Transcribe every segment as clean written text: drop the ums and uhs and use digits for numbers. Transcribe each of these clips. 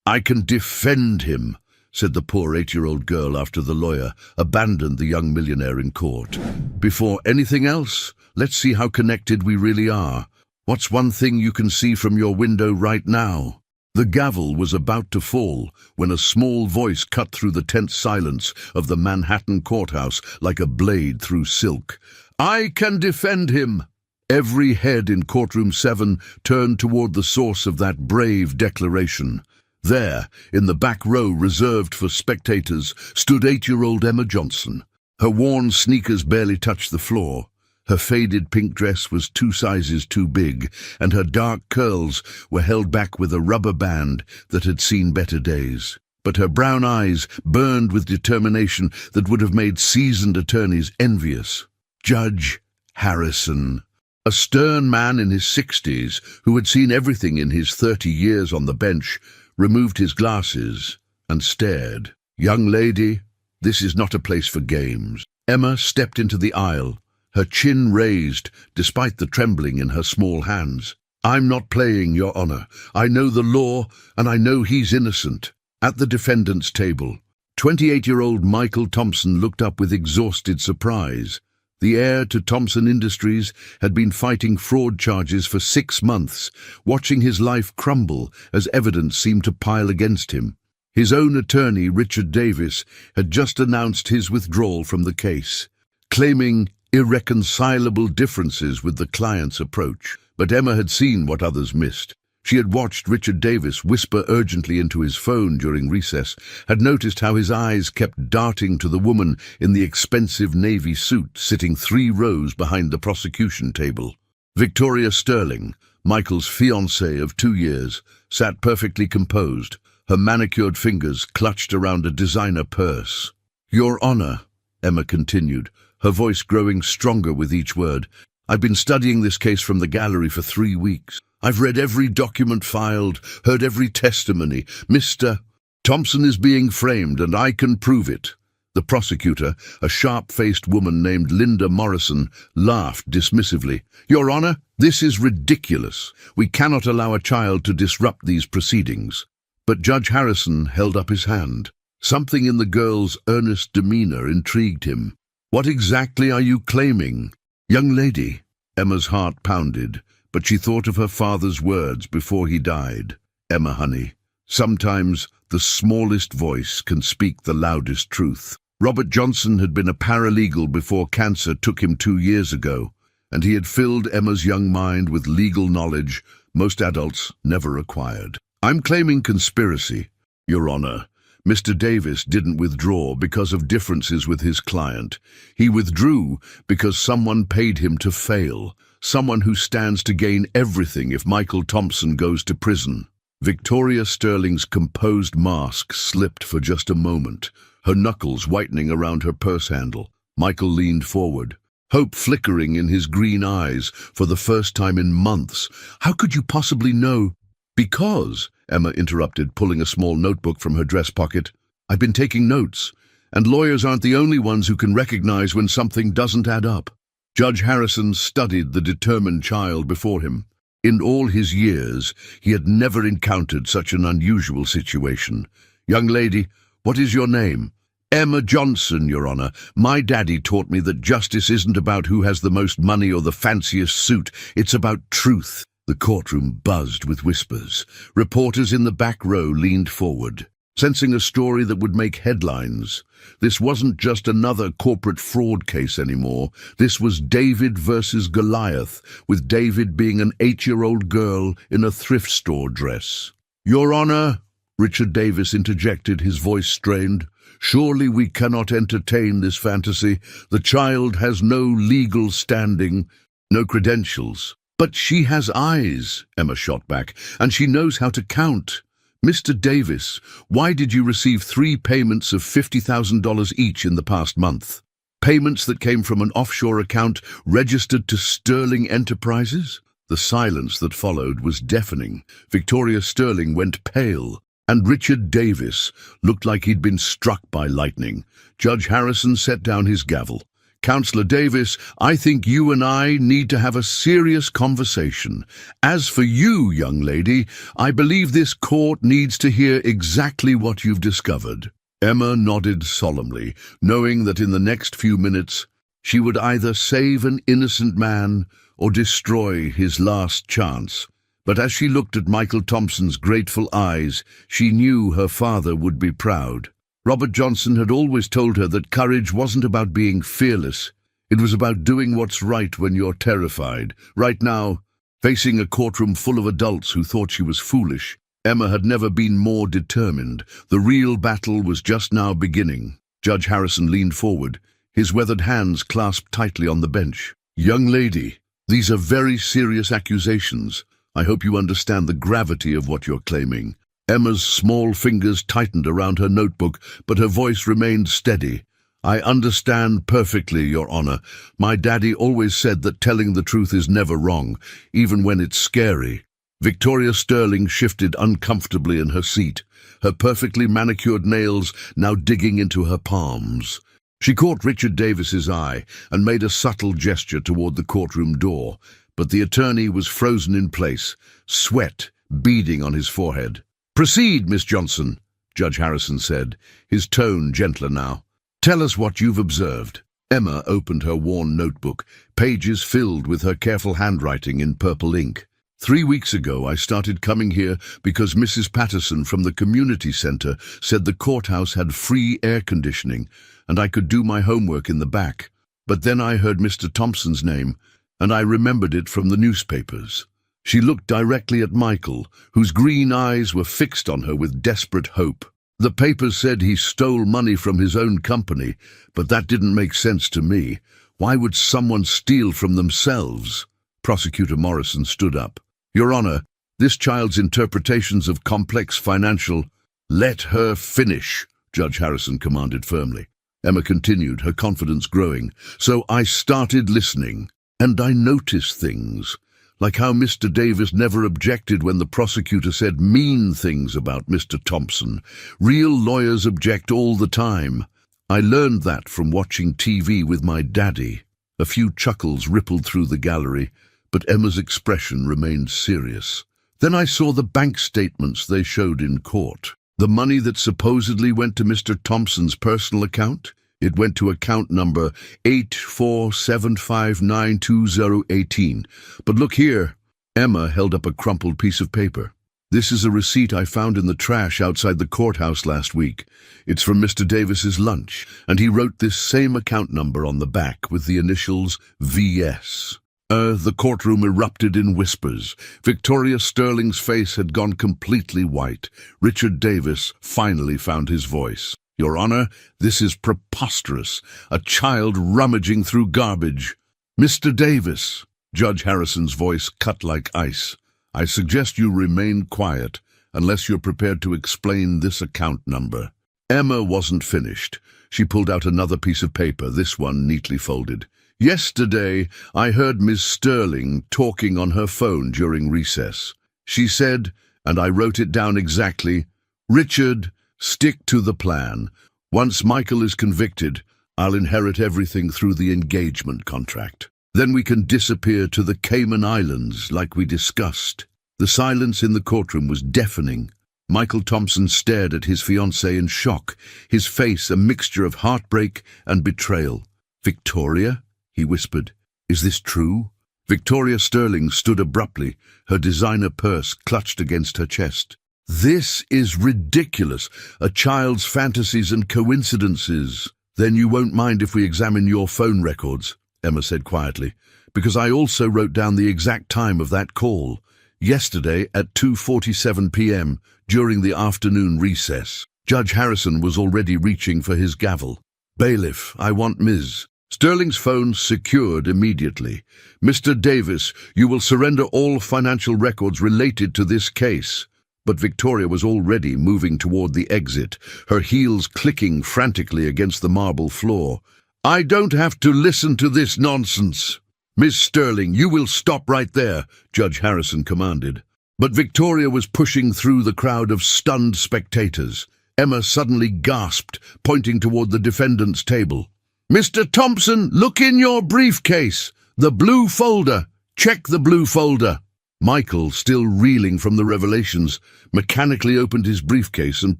"I can defend him," said the poor 8-year-old girl after the lawyer abandoned the young millionaire in court. "Before anything else, let's see how connected we really are. What's one thing you can see from your window right now?" The gavel was about to fall when a small voice cut through the tense silence of the Manhattan courthouse like a blade through silk. "I can defend him!" Every head in courtroom 7 turned toward the source of that brave declaration. There, in the back row reserved for spectators, stood 8-year-old Emma Johnson. Her worn sneakers barely touched the floor. Her faded pink dress was 2 sizes too big, and her dark curls were held back with a rubber band that had seen better days. But her brown eyes burned with determination that would have made seasoned attorneys envious. Judge Harrison, a stern man in his 60s who had seen everything in his 30 years on the bench, removed his glasses and stared. "Young lady, this is not a place for games." Emma stepped into the aisle, her chin raised despite the trembling in her small hands. "I'm not playing, Your Honor. I know the law, and I know he's innocent." At the defendant's table, 28-year-old Michael Thompson looked up with exhausted surprise. The heir to Thompson Industries had been fighting fraud charges for 6 months, watching his life crumble as evidence seemed to pile against him. His own attorney, Richard Davis, had just announced his withdrawal from the case, claiming irreconcilable differences with the client's approach. But Emma had seen what others missed. She had watched Richard Davis whisper urgently into his phone during recess, had noticed how his eyes kept darting to the woman in the expensive navy suit sitting 3 rows behind the prosecution table. Victoria Sterling, Michael's fiancée of 2 years, sat perfectly composed, her manicured fingers clutched around a designer purse. "Your Honor," Emma continued, her voice growing stronger with each word, "I've been studying this case from the gallery for 3 weeks. I've read every document filed, heard every testimony. Mr. Thompson is being framed, and I can prove it." The prosecutor, a sharp-faced woman named Linda Morrison, laughed dismissively. "Your Honor, this is ridiculous. We cannot allow a child to disrupt these proceedings." But Judge Harrison held up his hand. Something in the girl's earnest demeanor intrigued him. "What exactly are you claiming?" "Young lady," Emma's heart pounded, but she thought of her father's words before he died. "Emma, honey, sometimes the smallest voice can speak the loudest truth." Robert Johnson had been a paralegal before cancer took him 2 years ago, and he had filled Emma's young mind with legal knowledge most adults never acquired. "I'm claiming conspiracy, Your Honor. Mr. Davis didn't withdraw because of differences with his client. He withdrew because someone paid him to fail, someone who stands to gain everything if Michael Thompson goes to prison." Victoria Sterling's composed mask slipped for just a moment, her knuckles whitening around her purse handle. Michael leaned forward, hope flickering in his green eyes for the first time in months. "How could you possibly know?" "Because," Emma interrupted, pulling a small notebook from her dress pocket, "I've been taking notes, and lawyers aren't the only ones who can recognize when something doesn't add up." Judge Harrison studied the determined child before him. In all his years, he had never encountered such an unusual situation. "Young lady, what is your name?" "Emma Johnson, Your Honor. My daddy taught me that justice isn't about who has the most money or the fanciest suit. It's about truth." The courtroom buzzed with whispers. Reporters in the back row leaned forward, sensing a story that would make headlines. This wasn't just another corporate fraud case anymore. This was David versus Goliath, with David being an 8-year-old girl in a thrift store dress. "Your Honor," Richard Davis interjected, his voice strained, "surely we cannot entertain this fantasy. The child has no legal standing, no credentials." "But she has eyes," Emma shot back, "and she knows how to count. Mr. Davis, why did you receive 3 payments of $50,000 each in the past month? Payments that came from an offshore account registered to Sterling Enterprises?" The silence that followed was deafening. Victoria Sterling went pale, and Richard Davis looked like he'd been struck by lightning. Judge Harrison set down his gavel. Counselor Davis, I think you and I need to have a serious conversation. As for you, young lady, I believe this court needs to hear exactly what you've discovered." Emma nodded solemnly, knowing that in the next few minutes she would either save an innocent man or destroy his last chance. But as she looked at Michael Thompson's grateful eyes, she knew her father would be proud. Robert Johnson had always told her that courage wasn't about being fearless. It was about doing what's right when you're terrified. Right now, facing a courtroom full of adults who thought she was foolish, Emma had never been more determined. The real battle was just now beginning. Judge Harrison leaned forward, his weathered hands clasped tightly on the bench. "Young lady, these are very serious accusations. I hope you understand the gravity of what you're claiming." Emma's small fingers tightened around her notebook, but her voice remained steady. "I understand perfectly, Your Honor. My daddy always said that telling the truth is never wrong, even when it's scary." Victoria Sterling shifted uncomfortably in her seat, her perfectly manicured nails now digging into her palms. She caught Richard Davis's eye and made a subtle gesture toward the courtroom door, but the attorney was frozen in place, sweat beading on his forehead. "Proceed, Miss Johnson," Judge Harrison said, his tone gentler now. "Tell us what you've observed." Emma opened her worn notebook, pages filled with her careful handwriting in purple ink. "3 weeks ago, I started coming here because Mrs. Patterson from the community center said the courthouse had free air conditioning, and I could do my homework in the back. But then I heard Mr. Thompson's name, and I remembered it from the newspapers." She looked directly at Michael, whose green eyes were fixed on her with desperate hope. "The papers said he stole money from his own company, but that didn't make sense to me. Why would someone steal from themselves?" Prosecutor Morrison stood up. "Your Honor, this child's interpretations of complex financial—" "Let her finish," Judge Harrison commanded firmly. Emma continued, her confidence growing. "So I started listening, and I noticed things. Like how Mr. Davis never objected when the prosecutor said mean things about Mr. Thompson. Real lawyers object all the time. I learned that from watching TV with my daddy." A few chuckles rippled through the gallery, but Emma's expression remained serious. "Then I saw the bank statements they showed in court. The money that supposedly went to Mr. Thompson's personal account? It went to account number 847592018. But look here." Emma held up a crumpled piece of paper. "This is a receipt I found in the trash outside the courthouse last week. It's from Mr. Davis's lunch, and he wrote this same account number on the back with the initials VS. The courtroom erupted in whispers. Victoria Sterling's face had gone completely white. Richard Davis finally found his voice. "Your Honor, this is preposterous. A child rummaging through garbage." "Mr. Davis," Judge Harrison's voice cut like ice, "I suggest you remain quiet unless you're prepared to explain this account number." Emma wasn't finished. She pulled out another piece of paper, this one neatly folded. "Yesterday, I heard Miss Sterling talking on her phone during recess. She said, and I wrote it down exactly, 'Richard, stick to the plan. Once Michael is convicted, I'll inherit everything through the engagement contract. Then we can disappear to the Cayman Islands like we discussed." The silence in the courtroom was deafening. Michael Thompson stared at his fiancée in shock, his face a mixture of heartbreak and betrayal. "Victoria?" he whispered. "Is this true?" Victoria Sterling stood abruptly, her designer purse clutched against her chest. "This is ridiculous. A child's fantasies and coincidences." "Then you won't mind if we examine your phone records," Emma said quietly, "because I also wrote down the exact time of that call. Yesterday at 2:47 p.m. during the afternoon recess." Judge Harrison was already reaching for his gavel. "Bailiff, I want Ms. Sterling's phone secured immediately. Mr. Davis, you will surrender all financial records related to this case." But Victoria was already moving toward the exit, her heels clicking frantically against the marble floor. "I don't have to listen to this nonsense." "Miss Sterling, you will stop right there," Judge Harrison commanded. But Victoria was pushing through the crowd of stunned spectators. Emma suddenly gasped, pointing toward the defendant's table. "Mr. Thompson, look in your briefcase. The blue folder. Check the blue folder." Michael, still reeling from the revelations, mechanically opened his briefcase and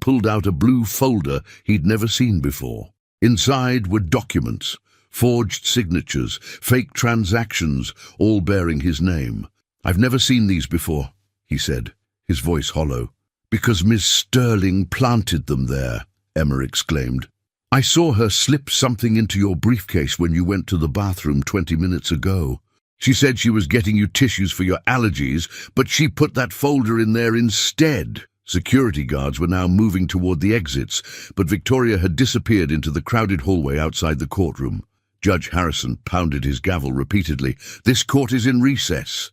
pulled out a blue folder he'd never seen before. Inside were documents, forged signatures, fake transactions, all bearing his name. "I've never seen these before," he said, his voice hollow. "Because Miss Sterling planted them there," Emma exclaimed. "I saw her slip something into your briefcase when you went to the bathroom 20 minutes ago. She said she was getting you tissues for your allergies, but she put that folder in there instead." Security guards were now moving toward the exits, but Victoria had disappeared into the crowded hallway outside the courtroom. Judge Harrison pounded his gavel repeatedly. "This court is in recess.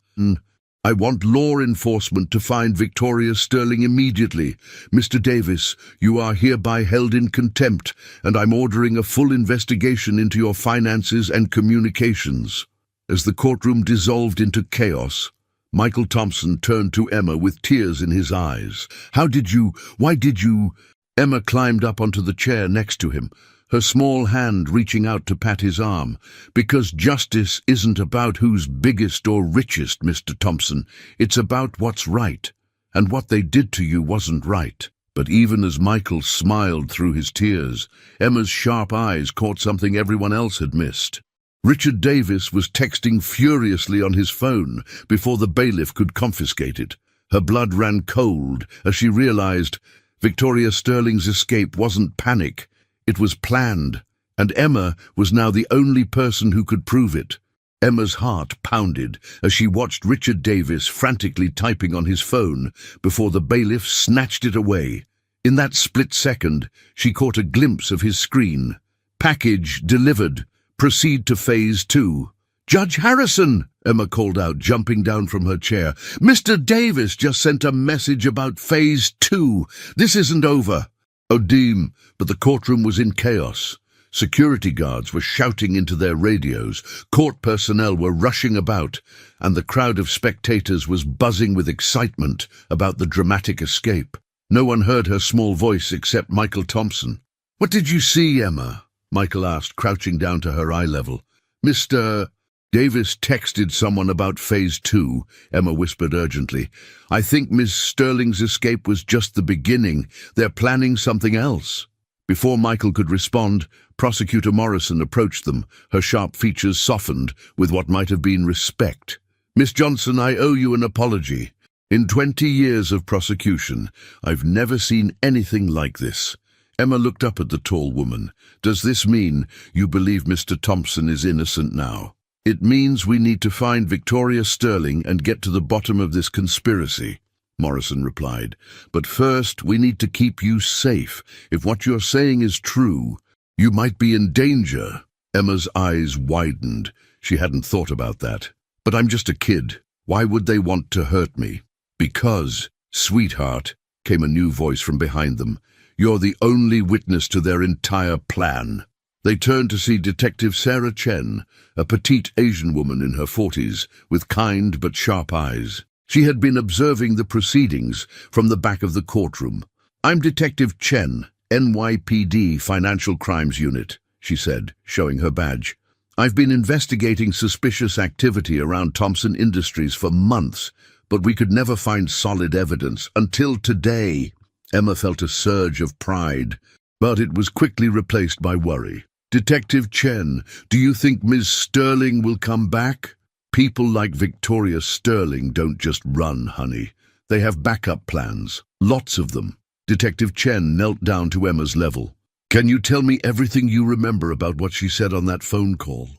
I want law enforcement to find Victoria Sterling immediately. Mr. Davis, you are hereby held in contempt, and I'm ordering a full investigation into your finances and communications." As the courtroom dissolved into chaos, Michael Thompson turned to Emma with tears in his eyes. Why did you? Emma climbed up onto the chair next to him, her small hand reaching out to pat his arm. "Because justice isn't about who's biggest or richest, Mr. Thompson. It's about what's right, and what they did to you wasn't right." But even as Michael smiled through his tears, Emma's sharp eyes caught something everyone else had missed. Richard Davis was texting furiously on his phone before the bailiff could confiscate it. Her blood ran cold as she realized Victoria Sterling's escape wasn't panic, it was planned, and Emma was now the only person who could prove it. Emma's heart pounded as she watched Richard Davis frantically typing on his phone before the bailiff snatched it away. In that split second, she caught a glimpse of his screen. "Package delivered. Proceed to phase 2. "Judge Harrison," Emma called out, jumping down from her chair. "Mr. Davis just sent a message about phase 2. This isn't over." "Oh, Deem," but the courtroom was in chaos. Security guards were shouting into their radios, court personnel were rushing about, and the crowd of spectators was buzzing with excitement about the dramatic escape. No one heard her small voice except Michael Thompson. "What did you see, Emma?" Michael asked, crouching down to her eye level. "Mr. Davis texted someone about phase 2, Emma whispered urgently. "I think Miss Sterling's escape was just the beginning. They're planning something else." Before Michael could respond, Prosecutor Morrison approached them, her sharp features softened with what might have been respect. "Miss Johnson, I owe you an apology. In 20 years of prosecution, I've never seen anything like this." Emma looked up at the tall woman. "Does this mean you believe Mr. Thompson is innocent now?" "It means we need to find Victoria Sterling and get to the bottom of this conspiracy," Morrison replied. "But first, we need to keep you safe. If what you're saying is true, you might be in danger." Emma's eyes widened. She hadn't thought about that. "But I'm just a kid. Why would they want to hurt me?" "Because, sweetheart," came a new voice from behind them, "you're the only witness to their entire plan." They turned to see Detective Sarah Chen, a petite Asian woman in her 40s, with kind but sharp eyes. She had been observing the proceedings from the back of the courtroom. "I'm Detective Chen, NYPD Financial Crimes Unit," she said, showing her badge. "I've been investigating suspicious activity around Thompson Industries for months, but we could never find solid evidence until today." Emma felt a surge of pride, but it was quickly replaced by worry. "Detective Chen, do you think Ms. Sterling will come back?" "People like Victoria Sterling don't just run, honey. They have backup plans, lots of them." Detective Chen knelt down to Emma's level. "Can you tell me everything you remember about what she said on that phone call?"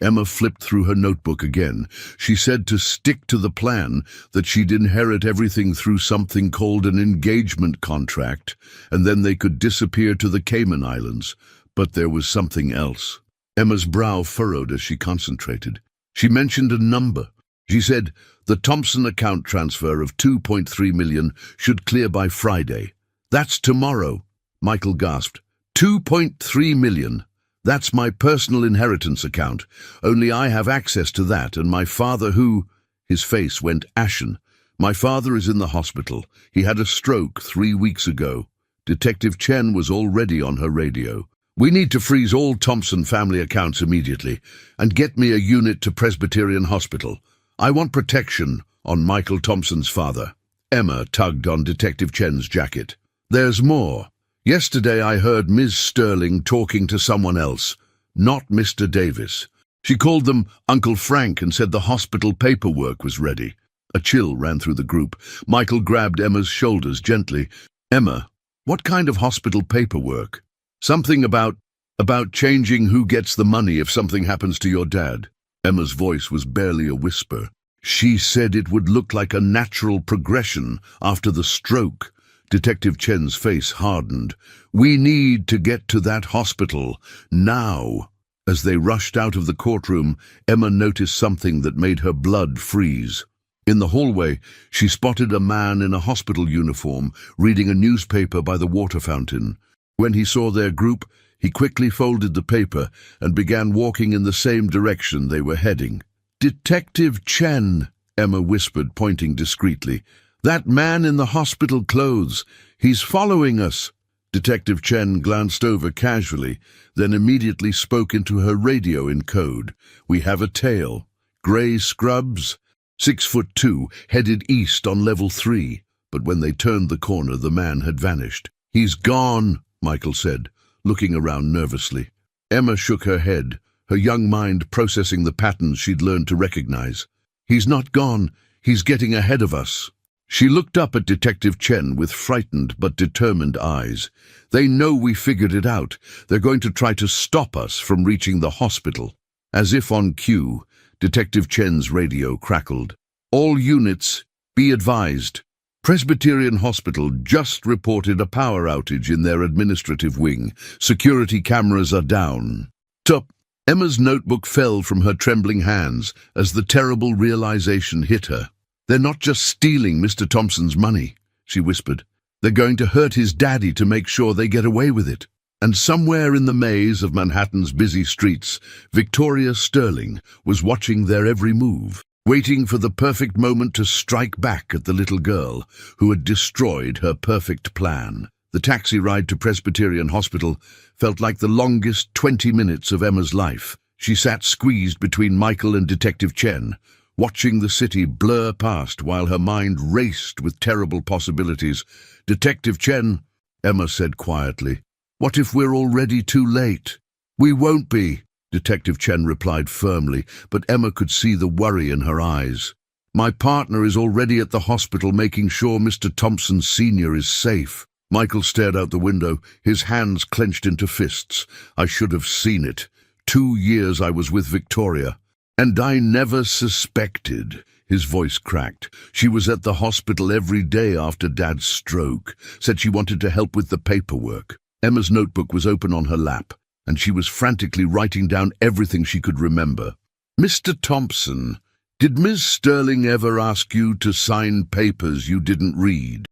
Emma flipped through her notebook again. "She said to stick to the plan, that she'd inherit everything through something called an engagement contract, and then they could disappear to the Cayman Islands. But there was something else." Emma's brow furrowed as she concentrated. "She mentioned a number. She said the Thompson account transfer of 2.3 million should clear by Friday." "That's tomorrow," Michael gasped. 2.3 million. That's my personal inheritance account. Only I have access to that, and my father His face went ashen. "My father is in the hospital. He had a stroke 3 weeks ago." Detective Chen was already on her radio. We need to freeze all Thompson family accounts immediately and get me a unit to Presbyterian Hospital. I want protection on Michael Thompson's father." Emma tugged on Detective Chen's jacket. "There's more. Yesterday I heard Ms. Sterling talking to someone else, not Mr. Davis. She called them Uncle Frank and said the hospital paperwork was ready." A chill ran through the group. Michael grabbed Emma's shoulders gently. "Emma, what kind of hospital paperwork?" "Something about changing who gets the money if something happens to your dad." Emma's voice was barely a whisper. "She said it would look like a natural progression after the stroke." Detective Chen's face hardened. "We need to get to that hospital, now." As they rushed out of the courtroom, Emma noticed something that made her blood freeze. In the hallway, she spotted a man in a hospital uniform reading a newspaper by the water fountain. When he saw their group, he quickly folded the paper and began walking in the same direction they were heading. "Detective Chen," Emma whispered, pointing discreetly. "That man in the hospital clothes. He's following us." Detective Chen glanced over casually, then immediately spoke into her radio in code. "We have a tail. Grey scrubs. 6'2", headed east on level 3. But when they turned the corner, the man had vanished. "He's gone," Michael said, looking around nervously. Emma shook her head, her young mind processing the patterns she'd learned to recognize. "He's not gone. He's getting ahead of us." She looked up at Detective Chen with frightened but determined eyes. "They know we figured it out. They're going to try to stop us from reaching the hospital." As if on cue, Detective Chen's radio crackled. "All units, be advised. Presbyterian Hospital just reported a power outage in their administrative wing. Security cameras are down." Top. Emma's notebook fell from her trembling hands as the terrible realization hit her. "They're not just stealing Mr. Thompson's money," she whispered. "They're going to hurt his daddy to make sure they get away with it." And somewhere in the maze of Manhattan's busy streets, Victoria Sterling was watching their every move, waiting for the perfect moment to strike back at the little girl who had destroyed her perfect plan. The taxi ride to Presbyterian Hospital felt like the longest 20 minutes of Emma's life. She sat squeezed between Michael and Detective Chen, watching the city blur past while her mind raced with terrible possibilities. "Detective Chen," Emma said quietly, "what if we're already too late?" "We won't be," Detective Chen replied firmly, but Emma could see the worry in her eyes. "My partner is already at the hospital making sure Mr. Thompson Sr. is safe." Michael stared out the window, his hands clenched into fists. "I should have seen it. 2 years I was with Victoria. And I never suspected." His voice cracked. "She was at the hospital every day after Dad's stroke. Said she wanted to help with the paperwork." Emma's notebook was open on her lap, and she was frantically writing down everything she could remember. "Mr. Thompson, did Ms. Sterling ever ask you to sign papers you didn't read?"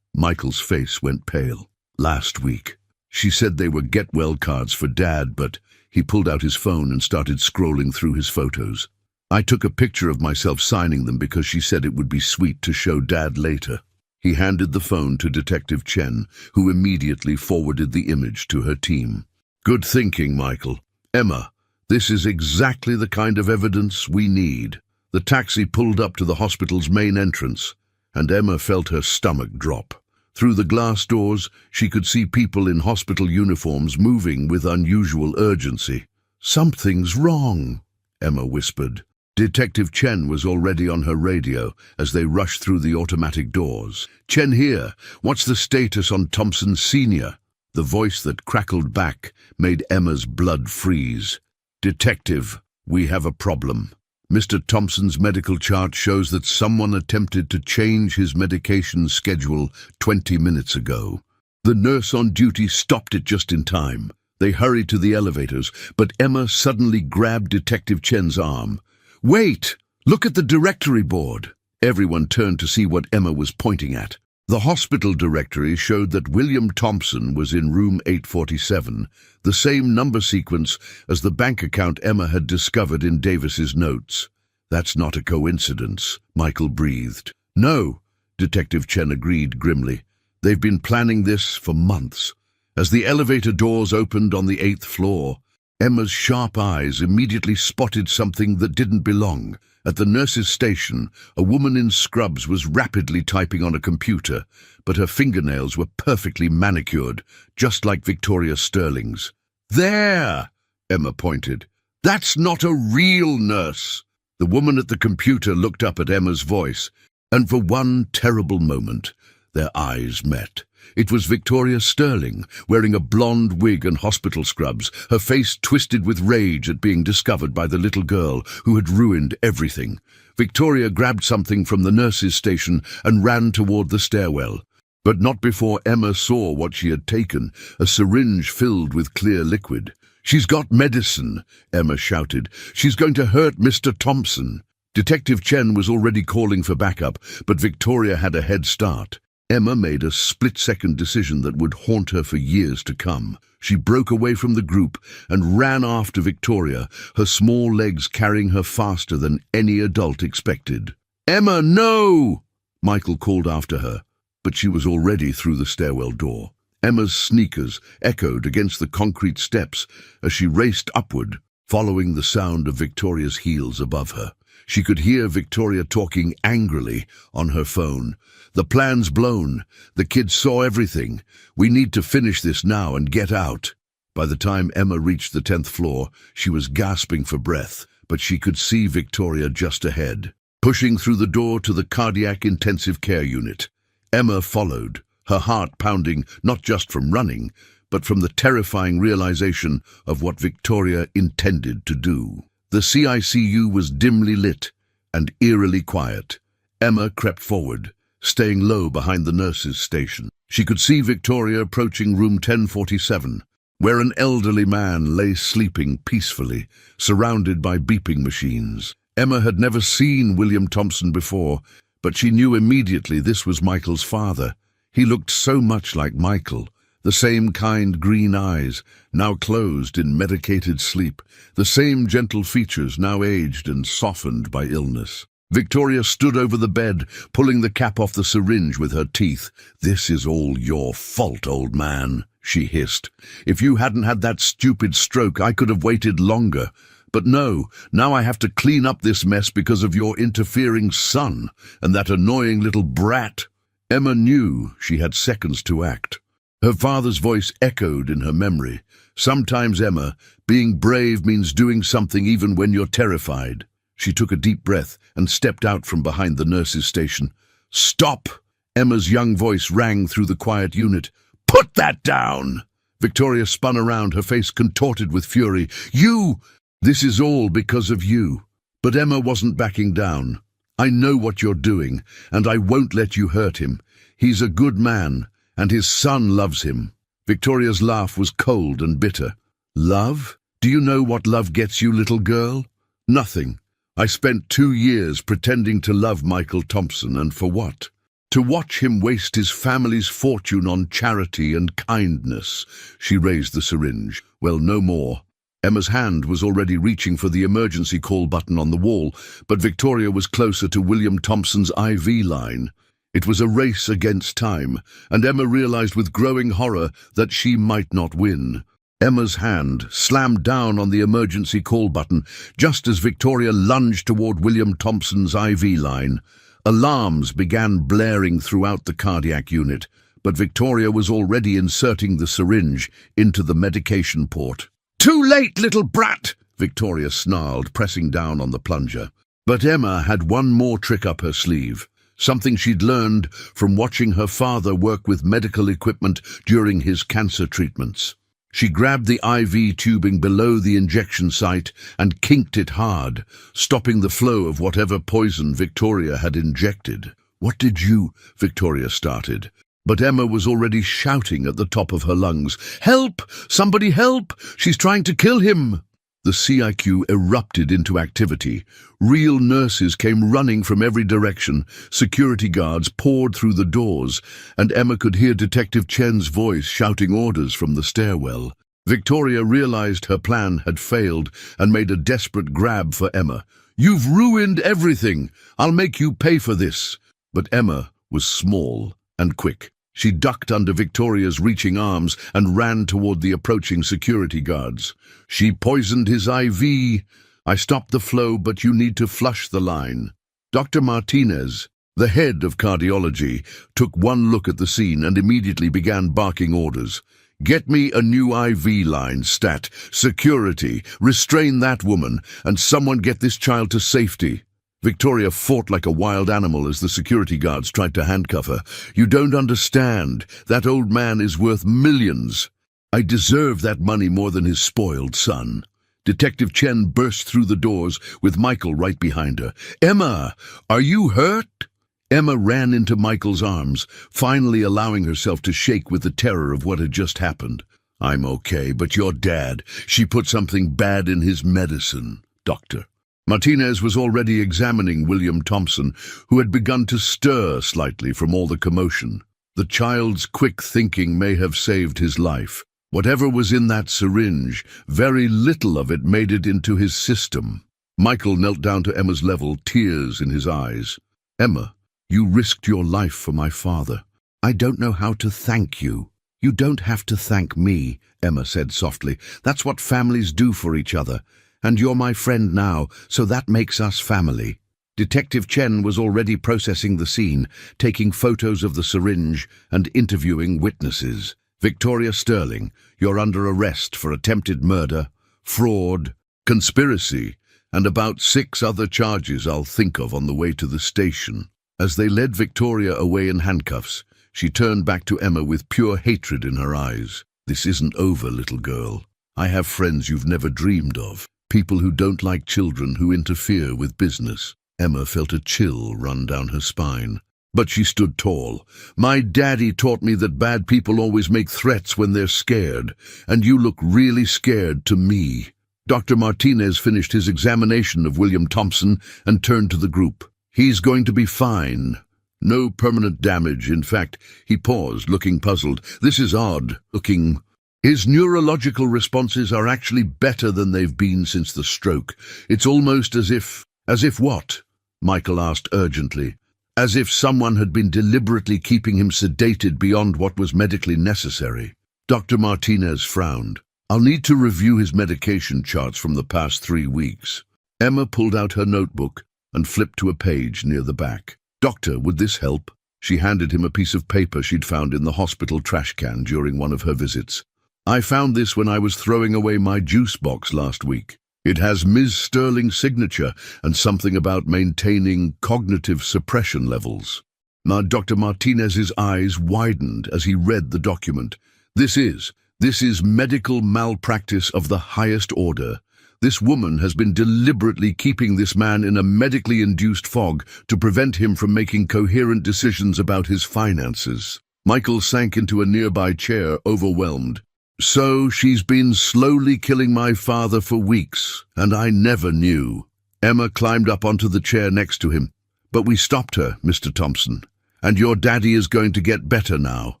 Michael's face went pale. "Last week. She said they were get-well cards for Dad, but..." He pulled out his phone and started scrolling through his photos. "I took a picture of myself signing them because she said it would be sweet to show Dad later." He handed the phone to Detective Chen, who immediately forwarded the image to her team. "Good thinking, Michael. Emma, this is exactly the kind of evidence we need." The taxi pulled up to the hospital's main entrance, and Emma felt her stomach drop. Through the glass doors, she could see people in hospital uniforms moving with unusual urgency. "Something's wrong," Emma whispered. Detective Chen was already on her radio as they rushed through the automatic doors. "Chen here. What's the status on Thompson Sr.?" The voice that crackled back made Emma's blood freeze. "Detective, we have a problem. Mr. Thompson's medical chart shows that someone attempted to change his medication schedule 20 minutes ago. The nurse on duty stopped it just in time." They hurried to the elevators, but Emma suddenly grabbed Detective Chen's arm. "Wait! Look at the directory board!" Everyone turned to see what Emma was pointing at. The hospital directory showed that William Thompson was in room 847, the same number sequence as the bank account Emma had discovered in Davis's notes. "That's not a coincidence," Michael breathed. "No," Detective Chen agreed grimly. "They've been planning this for months, As the elevator doors opened on the 8th floor, Emma's sharp eyes immediately spotted something that didn't belong. At the nurse's station, a woman in scrubs was rapidly typing on a computer, but her fingernails were perfectly manicured, just like Victoria Sterling's. "There!" Emma pointed. "That's not a real nurse." The woman at the computer looked up at Emma's voice, and for one terrible moment, their eyes met. It was Victoria Sterling, wearing a blonde wig and hospital scrubs, her face twisted with rage at being discovered by the little girl who had ruined everything. Victoria grabbed something from the nurse's station and ran toward the stairwell. But not before Emma saw what she had taken, a syringe filled with clear liquid. "She's got medicine," Emma shouted. "She's going to hurt Mr. Thompson." Detective Chen was already calling for backup, but Victoria had a head start. Emma made a split-second decision that would haunt her for years to come. She broke away from the group and ran after Victoria, her small legs carrying her faster than any adult expected. "Emma, no!" Michael called after her, but she was already through the stairwell door. Emma's sneakers echoed against the concrete steps as she raced upward, following the sound of Victoria's heels above her. She could hear Victoria talking angrily on her phone. "The plan's blown. The kids saw everything. We need to finish this now and get out." By the time Emma reached the 10th floor, she was gasping for breath, but she could see Victoria just ahead, pushing through the door to the cardiac intensive care unit. Emma followed, her heart pounding not just from running, but from the terrifying realization of what Victoria intended to do. The CICU was dimly lit and eerily quiet. Emma crept forward, staying low behind the nurse's station. She could see Victoria approaching room 1047, where an elderly man lay sleeping peacefully, surrounded by beeping machines. Emma had never seen William Thompson before, but she knew immediately this was Michael's father. He looked so much like Michael. The same kind green eyes, now closed in medicated sleep. The same gentle features, now aged and softened by illness. Victoria stood over the bed, pulling the cap off the syringe with her teeth. "This is all your fault, old man," she hissed. "If you hadn't had that stupid stroke, I could have waited longer. But no, now I have to clean up this mess because of your interfering son and that annoying little brat." Emma knew she had seconds to act. Her father's voice echoed in her memory. "Sometimes, Emma, being brave means doing something even when you're terrified." She took a deep breath and stepped out from behind the nurse's station. "Stop!" Emma's young voice rang through the quiet unit. "Put that down!" Victoria spun around, her face contorted with fury. "You! This is all because of you." But Emma wasn't backing down. "I know what you're doing, and I won't let you hurt him. He's a good man, and his son loves him." Victoria's laugh was cold and bitter. "Love? Do you know what love gets you, little girl? Nothing. I spent 2 years pretending to love Michael Thompson, and for what? To watch him waste his family's fortune on charity and kindness." She raised the syringe. "Well, no more." Emma's hand was already reaching for the emergency call button on the wall, but Victoria was closer to William Thompson's IV line. It was a race against time, and Emma realized with growing horror that she might not win. Emma's hand slammed down on the emergency call button just as Victoria lunged toward William Thompson's IV line. Alarms began blaring throughout the cardiac unit, but Victoria was already inserting the syringe into the medication port. "Too late, little brat!" Victoria snarled, pressing down on the plunger. But Emma had one more trick up her sleeve, something she'd learned from watching her father work with medical equipment during his cancer treatments. She grabbed the IV tubing below the injection site and kinked it hard, stopping the flow of whatever poison Victoria had injected. "What did you—" Victoria started. But Emma was already shouting at the top of her lungs. "Help! Somebody help! She's trying to kill him!" The CIQ erupted into activity. Real nurses came running from every direction. Security guards poured through the doors, and Emma could hear Detective Chen's voice shouting orders from the stairwell. Victoria realized her plan had failed and made a desperate grab for Emma. "You've ruined everything! I'll make you pay for this!" But Emma was small and quick. She ducked under Victoria's reaching arms and ran toward the approaching security guards. She poisoned his IV. I stopped the flow, but you need to flush the line. Dr. Martinez, the head of cardiology, took one look at the scene and immediately began barking orders. Get me a new IV line, stat. Security, restrain that woman, and someone get this child to safety. Victoria fought like a wild animal as the security guards tried to handcuff her. You don't understand. That old man is worth millions. I deserve that money more than his spoiled son. Detective Chen burst through the doors with Michael right behind her. Emma, are you hurt? Emma ran into Michael's arms, finally allowing herself to shake with the terror of what had just happened. I'm okay, but your dad, she put something bad in his medicine, doctor. Martinez was already examining William Thompson, who had begun to stir slightly from all the commotion. The child's quick thinking may have saved his life. Whatever was in that syringe, very little of it made it into his system. Michael knelt down to Emma's level, tears in his eyes. Emma, you risked your life for my father. I don't know how to thank you. You don't have to thank me, Emma said softly. That's what families do for each other. And you're my friend now, so that makes us family. Detective Chen was already processing the scene, taking photos of the syringe and interviewing witnesses. Victoria Sterling, you're under arrest for attempted murder, fraud, conspiracy, and about 6 other charges I'll think of on the way to the station. As they led Victoria away in handcuffs, she turned back to Emma with pure hatred in her eyes. This isn't over, little girl. I have friends you've never dreamed of. People who don't like children who interfere with business. Emma felt a chill run down her spine. But she stood tall. My daddy taught me that bad people always make threats when they're scared, and you look really scared to me. Dr. Martinez finished his examination of William Thompson and turned to the group. He's going to be fine. No permanent damage. In fact, he paused, looking puzzled. This is odd, looking... His neurological responses are actually better than they've been since the stroke. It's almost as if... As if what? Michael asked urgently. As if someone had been deliberately keeping him sedated beyond what was medically necessary. Dr. Martinez frowned. I'll need to review his medication charts from the past 3 weeks. Emma pulled out her notebook and flipped to a page near the back. Doctor, would this help? She handed him a piece of paper she'd found in the hospital trash can during one of her visits. I found this when I was throwing away my juice box last week. It has Ms. Sterling's signature and something about maintaining cognitive suppression levels. Now, Dr. Martinez's eyes widened as he read the document. This is medical malpractice of the highest order. This woman has been deliberately keeping this man in a medically induced fog to prevent him from making coherent decisions about his finances. Michael sank into a nearby chair, overwhelmed. So she's been slowly killing my father for weeks, and I never knew. Emma climbed up onto the chair next to him. But we stopped her, Mr. Thompson. And your daddy is going to get better now.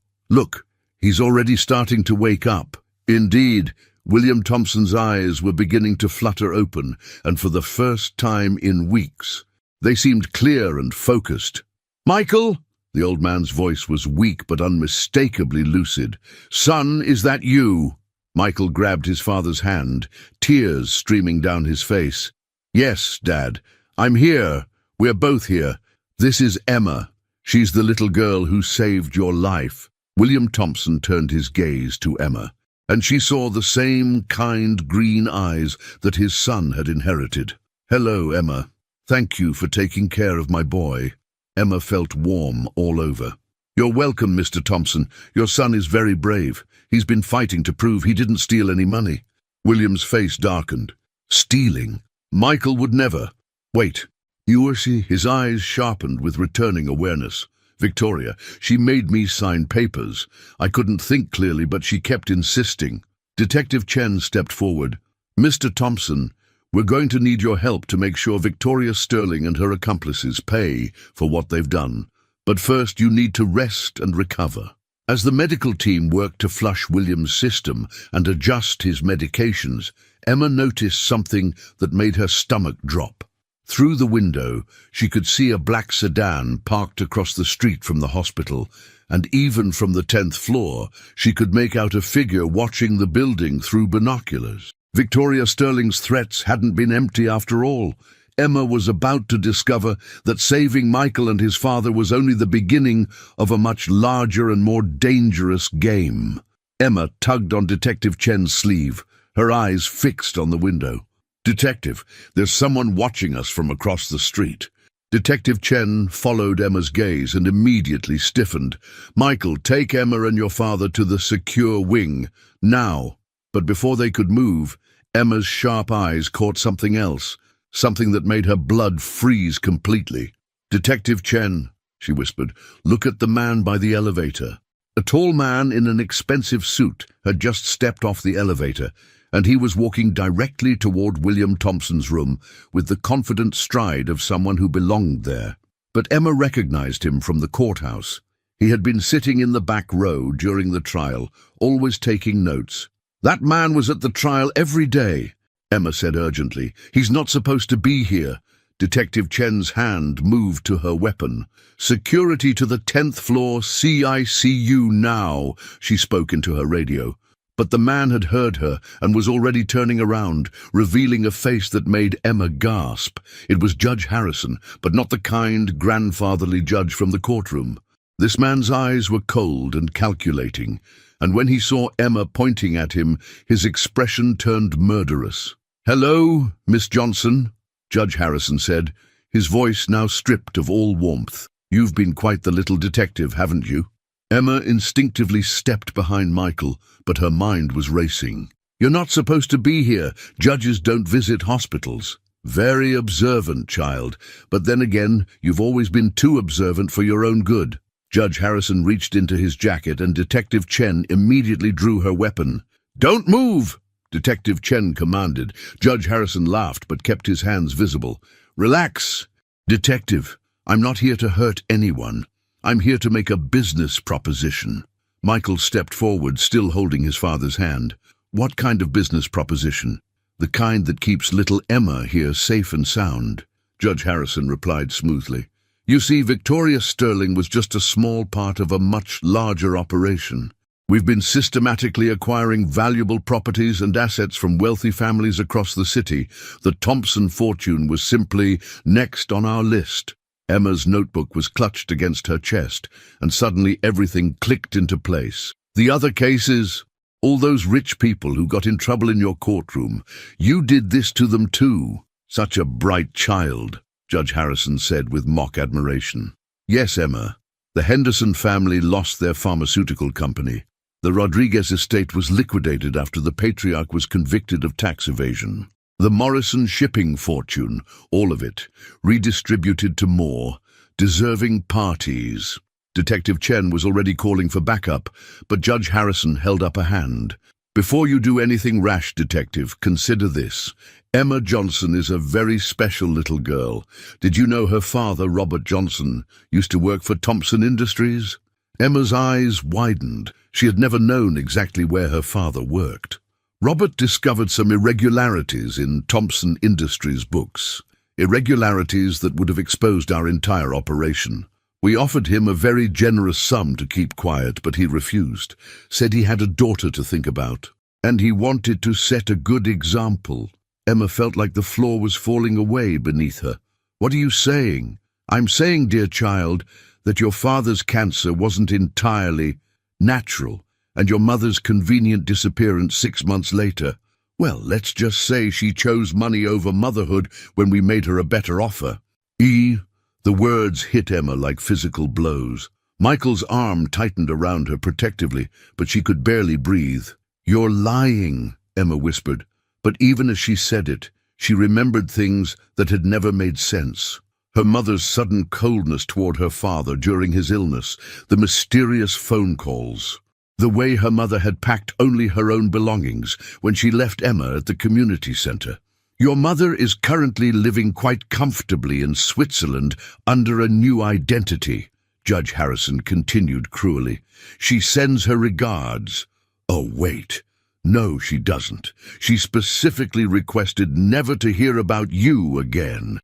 Look, he's already starting to wake up. Indeed, William Thompson's eyes were beginning to flutter open, and for the first time in weeks, they seemed clear and focused. Michael? The old man's voice was weak but unmistakably lucid. Son, is that you? Michael grabbed his father's hand, tears streaming down his face. Yes, Dad. I'm here. We're both here. This is Emma. She's the little girl who saved your life. William Thompson turned his gaze to Emma, and she saw the same kind green eyes that his son had inherited. Hello, Emma. Thank you for taking care of my boy. Emma felt warm all over. You're welcome, Mr. Thompson. Your son is very brave. He's been fighting to prove he didn't steal any money. William's face darkened. Stealing? Michael would never. Wait. You or she? His eyes sharpened with returning awareness. Victoria, she made me sign papers. I couldn't think clearly, but she kept insisting. Detective Chen stepped forward. Mr. Thompson, we're going to need your help to make sure Victoria Sterling and her accomplices pay for what they've done. But first you need to rest and recover. As the medical team worked to flush William's system and adjust his medications, Emma noticed something that made her stomach drop. Through the window, she could see a black sedan parked across the street from the hospital, and even from the 10th floor, she could make out a figure watching the building through binoculars. Victoria Sterling's threats hadn't been empty after all. Emma was about to discover that saving Michael and his father was only the beginning of a much larger and more dangerous game. Emma tugged on Detective Chen's sleeve, her eyes fixed on the window. "Detective, there's someone watching us from across the street." Detective Chen followed Emma's gaze and immediately stiffened. "Michael, take Emma and your father to the secure wing, now." But before they could move, Emma's sharp eyes caught something else, something that made her blood freeze completely. "Detective Chen," she whispered, "look at the man by the elevator." A tall man in an expensive suit had just stepped off the elevator, and he was walking directly toward William Thompson's room with the confident stride of someone who belonged there. But Emma recognized him from the courthouse. He had been sitting in the back row during the trial, always taking notes. "That man was at the trial every day," Emma said urgently. "He's not supposed to be here." Detective Chen's hand moved to her weapon. "Security to the 10th floor, CICU now," she spoke into her radio. But the man had heard her and was already turning around, revealing a face that made Emma gasp. It was Judge Harrison, but not the kind, grandfatherly judge from the courtroom. This man's eyes were cold and calculating, and when he saw Emma pointing at him, his expression turned murderous. "Hello, Miss Johnson," Judge Harrison said, his voice now stripped of all warmth. "You've been quite the little detective, haven't you?" Emma instinctively stepped behind Michael, but her mind was racing. "You're not supposed to be here. Judges don't visit hospitals." "Very observant, child, but then again, you've always been too observant for your own good." Judge Harrison reached into his jacket and Detective Chen immediately drew her weapon. "Don't move!" Detective Chen commanded. Judge Harrison laughed but kept his hands visible. "Relax." "Detective, I'm not here to hurt anyone. I'm here to make a business proposition." Michael stepped forward, still holding his father's hand. "What kind of business proposition?" "The kind that keeps little Emma here safe and sound," Judge Harrison replied smoothly. "You see, Victoria Sterling was just a small part of a much larger operation. We've been systematically acquiring valuable properties and assets from wealthy families across the city. The Thompson fortune was simply next on our list." Emma's notebook was clutched against her chest, and suddenly everything clicked into place. "The other cases, all those rich people who got in trouble in your courtroom, you did this to them too." "Such a bright child," Judge Harrison said with mock admiration. "Yes, Emma. The Henderson family lost their pharmaceutical company. The Rodriguez estate was liquidated after the patriarch was convicted of tax evasion. The Morrison shipping fortune, all of it, redistributed to more deserving parties." Detective Chen was already calling for backup, but Judge Harrison held up a hand. "Before you do anything rash, Detective, consider this. Emma Johnson is a very special little girl. Did you know her father, Robert Johnson, used to work for Thompson Industries?" Emma's eyes widened. She had never known exactly where her father worked. "Robert discovered some irregularities in Thompson Industries' books, irregularities that would have exposed our entire operation. We offered him a very generous sum to keep quiet, but he refused, said he had a daughter to think about, and he wanted to set a good example." Emma felt like the floor was falling away beneath her. "What are you saying?" "I'm saying, dear child, that your father's cancer wasn't entirely natural, and your mother's convenient disappearance 6 months later, well, let's just say she chose money over motherhood when we made her a better offer." The words hit Emma like physical blows. Michael's arm tightened around her protectively, but she could barely breathe. "You're lying," Emma whispered, but even as she said it, she remembered things that had never made sense. Her mother's sudden coldness toward her father during his illness, the mysterious phone calls, the way her mother had packed only her own belongings when she left Emma at the community center. "Your mother is currently living quite comfortably in Switzerland under a new identity," Judge Harrison continued cruelly. "She sends her regards." "Oh, wait. No, she doesn't. She specifically requested never to hear about you again."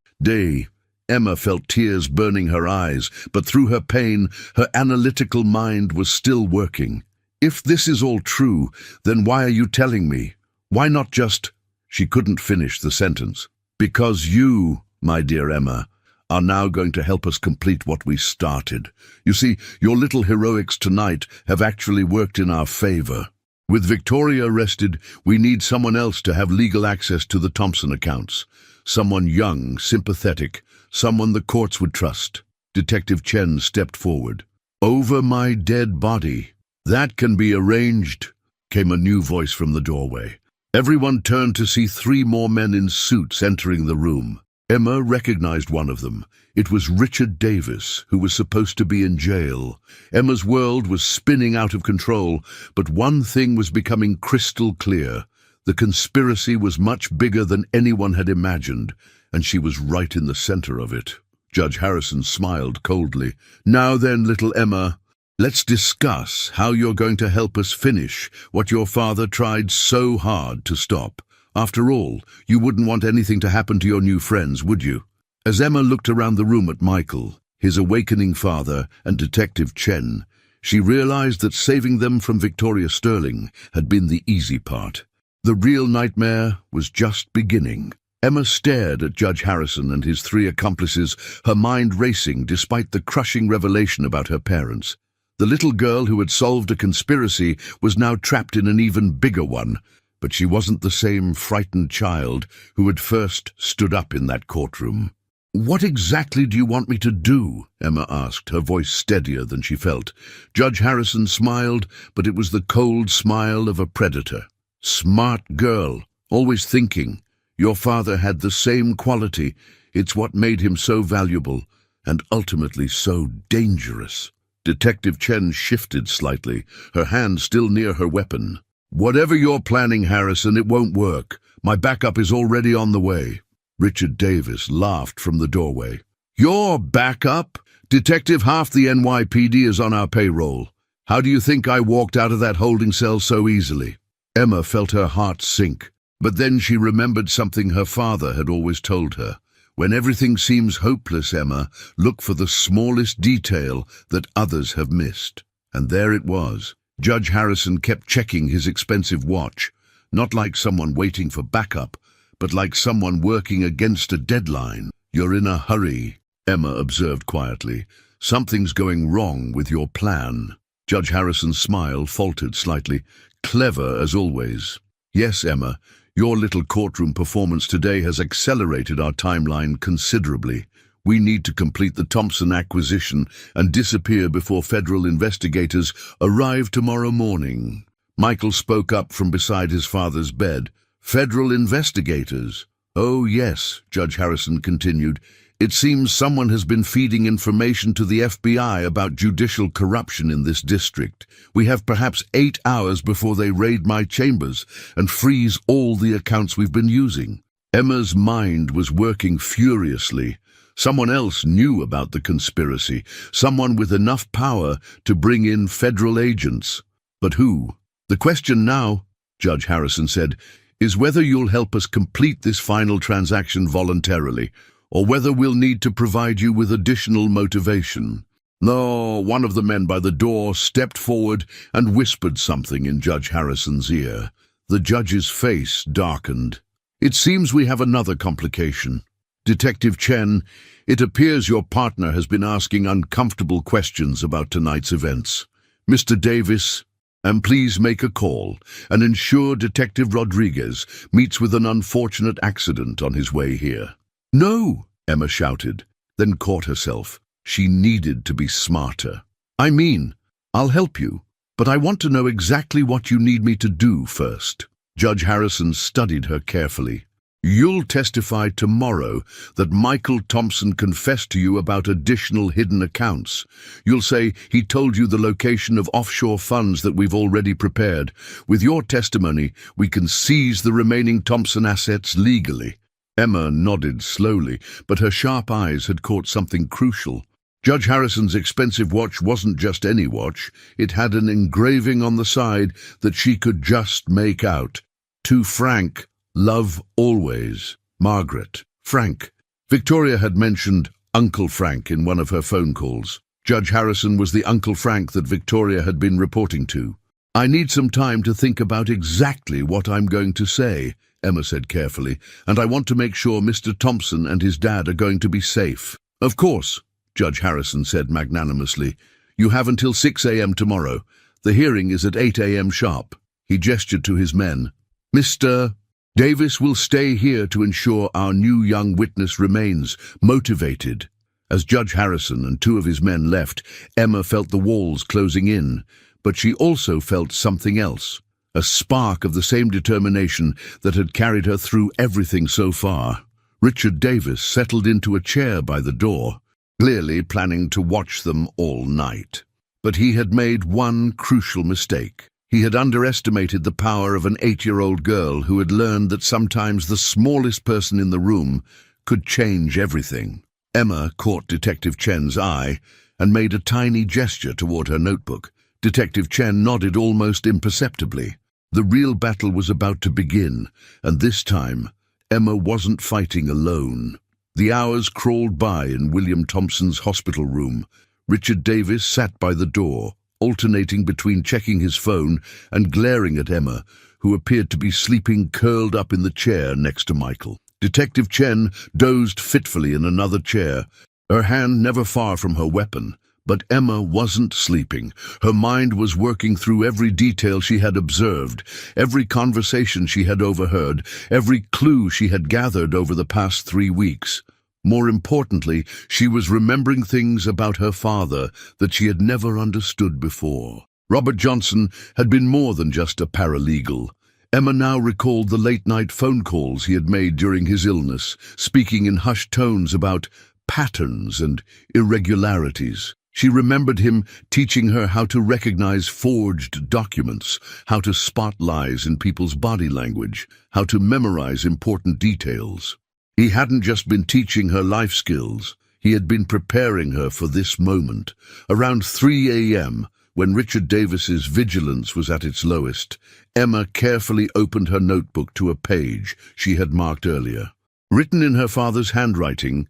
Emma felt tears burning her eyes, but through her pain, her analytical mind was still working. If this is all true, then why are you telling me? Why not just— She couldn't finish the sentence. Because you, my dear Emma, are now going to help us complete what we started. You see, your little heroics tonight have actually worked in our favor. With Victoria arrested, we need someone else to have legal access to the Thompson accounts. Someone young, sympathetic, someone the courts would trust. Detective Chen stepped forward. Over my dead body. That can be arranged, came a new voice from the doorway. Everyone turned to see 3 more men in suits entering the room. Emma recognized one of them. It was Richard Davis, who was supposed to be in jail. Emma's world was spinning out of control, but one thing was becoming crystal clear. The conspiracy was much bigger than anyone had imagined, and she was right in the center of it. Judge Harrison smiled coldly. Now then, little Emma, let's discuss how you're going to help us finish what your father tried so hard to stop. After all, you wouldn't want anything to happen to your new friends, would you? As Emma looked around the room at Michael, his awakening father, and Detective Chen, she realized that saving them from Victoria Sterling had been the easy part. The real nightmare was just beginning. Emma stared at Judge Harrison and his 3 accomplices, her mind racing despite the crushing revelation about her parents. The little girl who had solved a conspiracy was now trapped in an even bigger one. But she wasn't the same frightened child who had first stood up in that courtroom. What exactly do you want me to do? Emma asked, her voice steadier than she felt. Judge Harrison smiled, but it was the cold smile of a predator. Smart girl, always thinking. Your father had the same quality. It's what made him so valuable, and ultimately so dangerous. Detective Chen shifted slightly, her hand still near her weapon. Whatever you're planning, Harrison, it won't work. My backup is already on the way. Richard Davis laughed from the doorway. Your backup? Detective, half the NYPD is on our payroll. How do you think I walked out of that holding cell so easily? Emma felt her heart sink, but then she remembered something her father had always told her. When everything seems hopeless, Emma, look for the smallest detail that others have missed. And there it was. Judge Harrison kept checking his expensive watch, not like someone waiting for backup, but like someone working against a deadline. You're in a hurry, Emma observed quietly. Something's going wrong with your plan. Judge Harrison's smile faltered slightly. Clever as always. Yes, Emma, your little courtroom performance today has accelerated our timeline considerably. We need to complete the Thompson acquisition and disappear before federal investigators arrive tomorrow morning. Michael spoke up from beside his father's bed. Federal investigators? Oh yes, Judge Harrison continued. It seems someone has been feeding information to the FBI about judicial corruption in this district. We have perhaps 8 hours before they raid my chambers and freeze all the accounts we've been using. Emma's mind was working furiously. Someone else knew about the conspiracy, someone with enough power to bring in federal agents. But who? The question now, Judge Harrison said, is whether you'll help us complete this final transaction voluntarily, or whether we'll need to provide you with additional motivation. No, one of the men by the door stepped forward and whispered something in Judge Harrison's ear. The judge's face darkened. It seems we have another complication. Detective Chen, it appears your partner has been asking uncomfortable questions about tonight's events. Mr. Davis, and please make a call and ensure Detective Rodriguez meets with an unfortunate accident on his way here. No, Emma shouted, then caught herself. She needed to be smarter. I mean, I'll help you, but I want to know exactly what you need me to do first. Judge Harrison studied her carefully. You'll testify tomorrow that Michael Thompson confessed to you about additional hidden accounts. You'll say he told you the location of offshore funds that we've already prepared. With your testimony, we can seize the remaining Thompson assets legally. Emma nodded slowly, but her sharp eyes had caught something crucial. Judge Harrison's expensive watch wasn't just any watch. It had an engraving on the side that she could just make out. To Frank, love always. Margaret. Frank. Victoria had mentioned Uncle Frank in one of her phone calls. Judge Harrison was the Uncle Frank that Victoria had been reporting to. "I need some time to think about exactly what I'm going to say," Emma said carefully, "and I want to make sure Mr. Thompson and his dad are going to be safe." "Of course," Judge Harrison said magnanimously. "You have until 6 a.m. tomorrow. The hearing is at 8 a.m. sharp." He gestured to his men. "Mr. Davis will stay here to ensure our new young witness remains motivated." As Judge Harrison and 2 of his men left, Emma felt the walls closing in, but she also felt something else, a spark of the same determination that had carried her through everything so far. Richard Davis settled into a chair by the door, clearly planning to watch them all night. But he had made one crucial mistake. He had underestimated the power of an 8-year-old girl who had learned that sometimes the smallest person in the room could change everything. Emma caught Detective Chen's eye and made a tiny gesture toward her notebook. Detective Chen nodded almost imperceptibly. The real battle was about to begin, and this time, Emma wasn't fighting alone. The hours crawled by in William Thompson's hospital room. Richard Davis sat by the door, alternating between checking his phone and glaring at Emma, who appeared to be sleeping curled up in the chair next to Michael. Detective Chen dozed fitfully in another chair, her hand never far from her weapon. But Emma wasn't sleeping. Her mind was working through every detail she had observed, every conversation she had overheard, every clue she had gathered over the past 3 weeks. More importantly, she was remembering things about her father that she had never understood before. Robert Johnson had been more than just a paralegal. Emma now recalled the late-night phone calls he had made during his illness, speaking in hushed tones about patterns and irregularities. She remembered him teaching her how to recognize forged documents, how to spot lies in people's body language, how to memorize important details. He hadn't just been teaching her life skills, he had been preparing her for this moment. Around 3 a.m., when Richard Davis's vigilance was at its lowest, Emma carefully opened her notebook to a page she had marked earlier. Written in her father's handwriting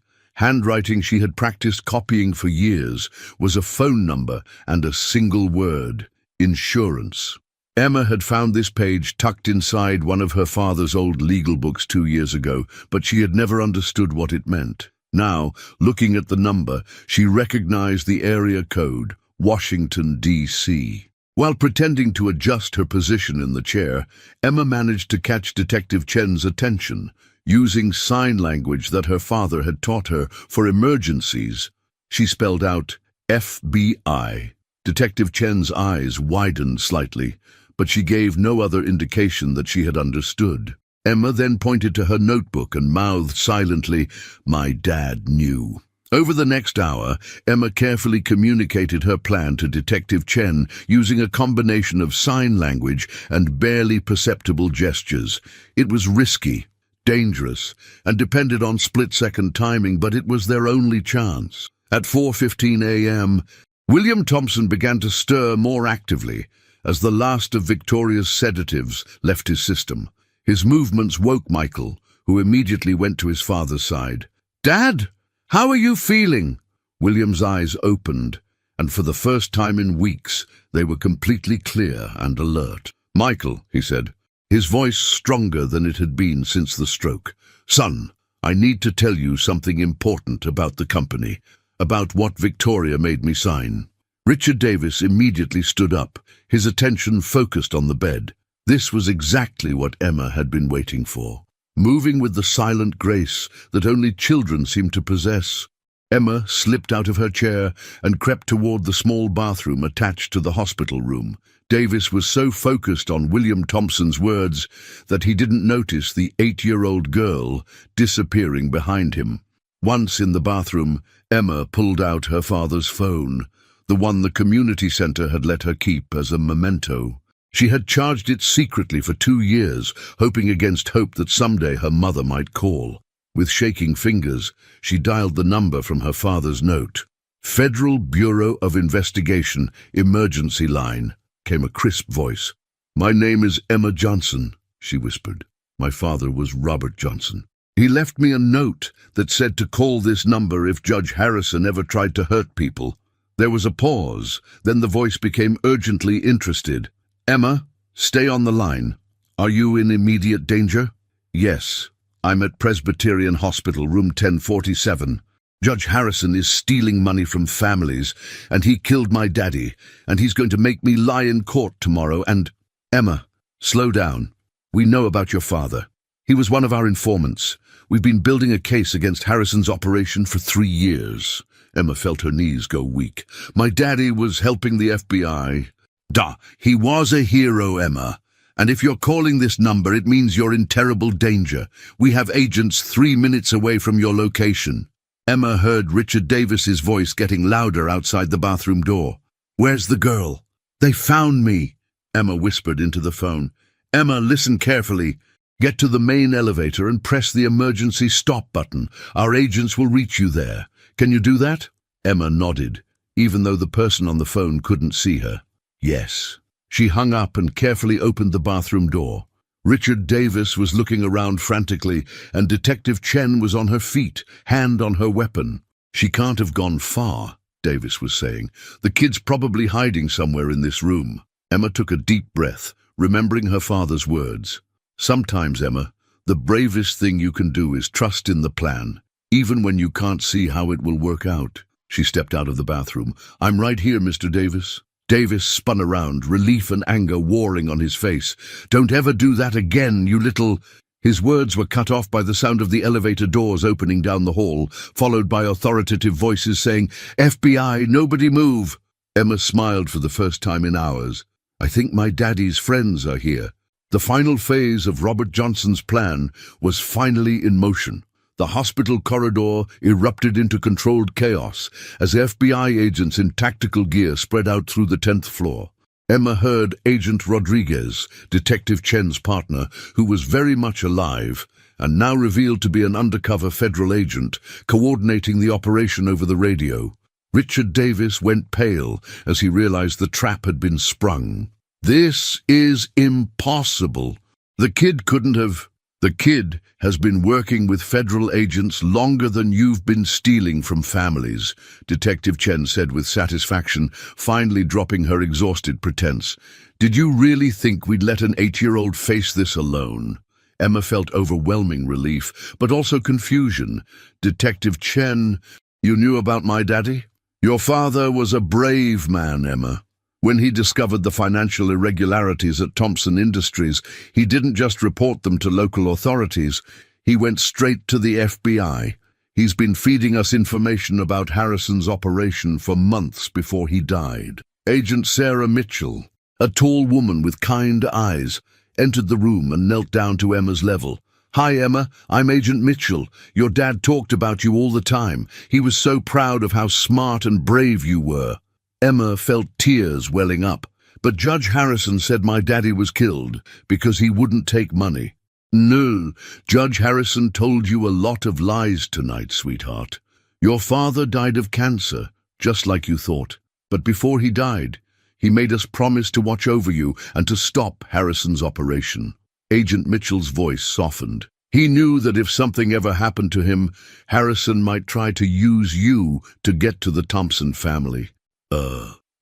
she had practiced copying for years, was a phone number and a single word: insurance. Emma had found this page tucked inside one of her father's old legal books 2 years ago, but she had never understood what it meant. Now, looking at the number, she recognized the area code, Washington, D.C. While pretending to adjust her position in the chair, Emma managed to catch Detective Chen's attention. Using sign language that her father had taught her for emergencies, she spelled out FBI. Detective Chen's eyes widened slightly, but she gave no other indication that she had understood. Emma then pointed to her notebook and mouthed silently, "My dad knew." Over the next hour, Emma carefully communicated her plan to Detective Chen using a combination of sign language and barely perceptible gestures. It was risky, dangerous, and depended on split-second timing, but it was their only chance. At 4:15 a.m., William Thompson began to stir more actively as the last of Victoria's sedatives left his system. His movements woke Michael, who immediately went to his father's side. "Dad, how are you feeling?" William's eyes opened, and for the first time in weeks, they were completely clear and alert. "Michael," he said, his voice stronger than it had been since the stroke. "Son, I need to tell you something important about the company, about what Victoria made me sign." Richard Davis immediately stood up, his attention focused on the bed. This was exactly what Emma had been waiting for. Moving with the silent grace that only children seem to possess, Emma slipped out of her chair and crept toward the small bathroom attached to the hospital room. Davis was so focused on William Thompson's words that he didn't notice the 8-year-old girl disappearing behind him. Once in the bathroom, Emma pulled out her father's phone, the one the community center had let her keep as a memento. She had charged it secretly for 2 years, hoping against hope that someday her mother might call. With shaking fingers, she dialed the number from her father's note. "Federal Bureau of Investigation, emergency line," came a crisp voice. "My name is Emma Johnson," she whispered. "My father was Robert Johnson." He left me a note that said to call this number if Judge Harrison ever tried to hurt people. There was a pause, then the voice became urgently interested. Emma, stay on the line. Are you in immediate danger? Yes. I'm at Presbyterian Hospital, room 1047. Judge Harrison is stealing money from families, and he killed my daddy, and he's going to make me lie in court tomorrow, and— Emma, slow down. We know about your father. He was one of our informants. We've been building a case against Harrison's operation for 3 years. Emma felt her knees go weak. My daddy was helping the FBI. Duh, he was a hero, Emma. And if you're calling this number, it means you're in terrible danger. We have agents 3 minutes away from your location. Emma heard Richard Davis's voice getting louder outside the bathroom door. Where's the girl? They found me, Emma whispered into the phone. Emma, listen carefully. Get to the main elevator and press the emergency stop button. Our agents will reach you there. Can you do that? Emma nodded, even though the person on the phone couldn't see her. Yes. She hung up and carefully opened the bathroom door. Richard Davis was looking around frantically, and Detective Chen was on her feet, hand on her weapon. She can't have gone far, Davis was saying. The kid's probably hiding somewhere in this room. Emma took a deep breath, remembering her father's words. Sometimes, Emma, the bravest thing you can do is trust in the plan, even when you can't see how it will work out. She stepped out of the bathroom. I'm right here, Mr. Davis. Davis spun around, relief and anger warring on his face. Don't ever do that again, you little— His words were cut off by the sound of the elevator doors opening down the hall, followed by authoritative voices saying, FBI, nobody move. Emma smiled for the first time in hours. I think my daddy's friends are here. The final phase of Robert Johnson's plan was finally in motion. The hospital corridor erupted into controlled chaos as FBI agents in tactical gear spread out through the 10th floor. Emma heard Agent Rodriguez, Detective Chen's partner, who was very much alive and now revealed to be an undercover federal agent, coordinating the operation over the radio. Richard Davis went pale as he realized the trap had been sprung. This is impossible. The kid couldn't have— The kid has been working with federal agents longer than you've been stealing from families, Detective Chen said with satisfaction, finally dropping her exhausted pretense. Did you really think we'd let an 8-year-old face this alone? Emma felt overwhelming relief, but also confusion. Detective Chen, you knew about my daddy? Your father was a brave man, Emma. When he discovered the financial irregularities at Thompson Industries, he didn't just report them to local authorities. He went straight to the FBI. He's been feeding us information about Harrison's operation for months before he died. Agent Sarah Mitchell, a tall woman with kind eyes, entered the room and knelt down to Emma's level. Hi, Emma. I'm Agent Mitchell. Your dad talked about you all the time. He was so proud of how smart and brave you were. Emma felt tears welling up, but Judge Harrison said my daddy was killed because he wouldn't take money. No, Judge Harrison told you a lot of lies tonight, sweetheart. Your father died of cancer, just like you thought. But before he died, he made us promise to watch over you and to stop Harrison's operation. Agent Mitchell's voice softened. He knew that if something ever happened to him, Harrison might try to use you to get to the Thompson family.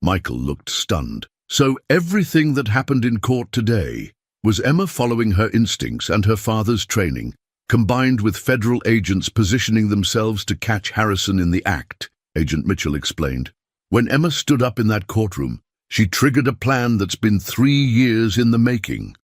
Michael looked stunned. So everything that happened in court today was Emma following her instincts and her father's training, combined with federal agents positioning themselves to catch Harrison in the act, Agent Mitchell explained. When Emma stood up in that courtroom, she triggered a plan that's been 3 years in the making.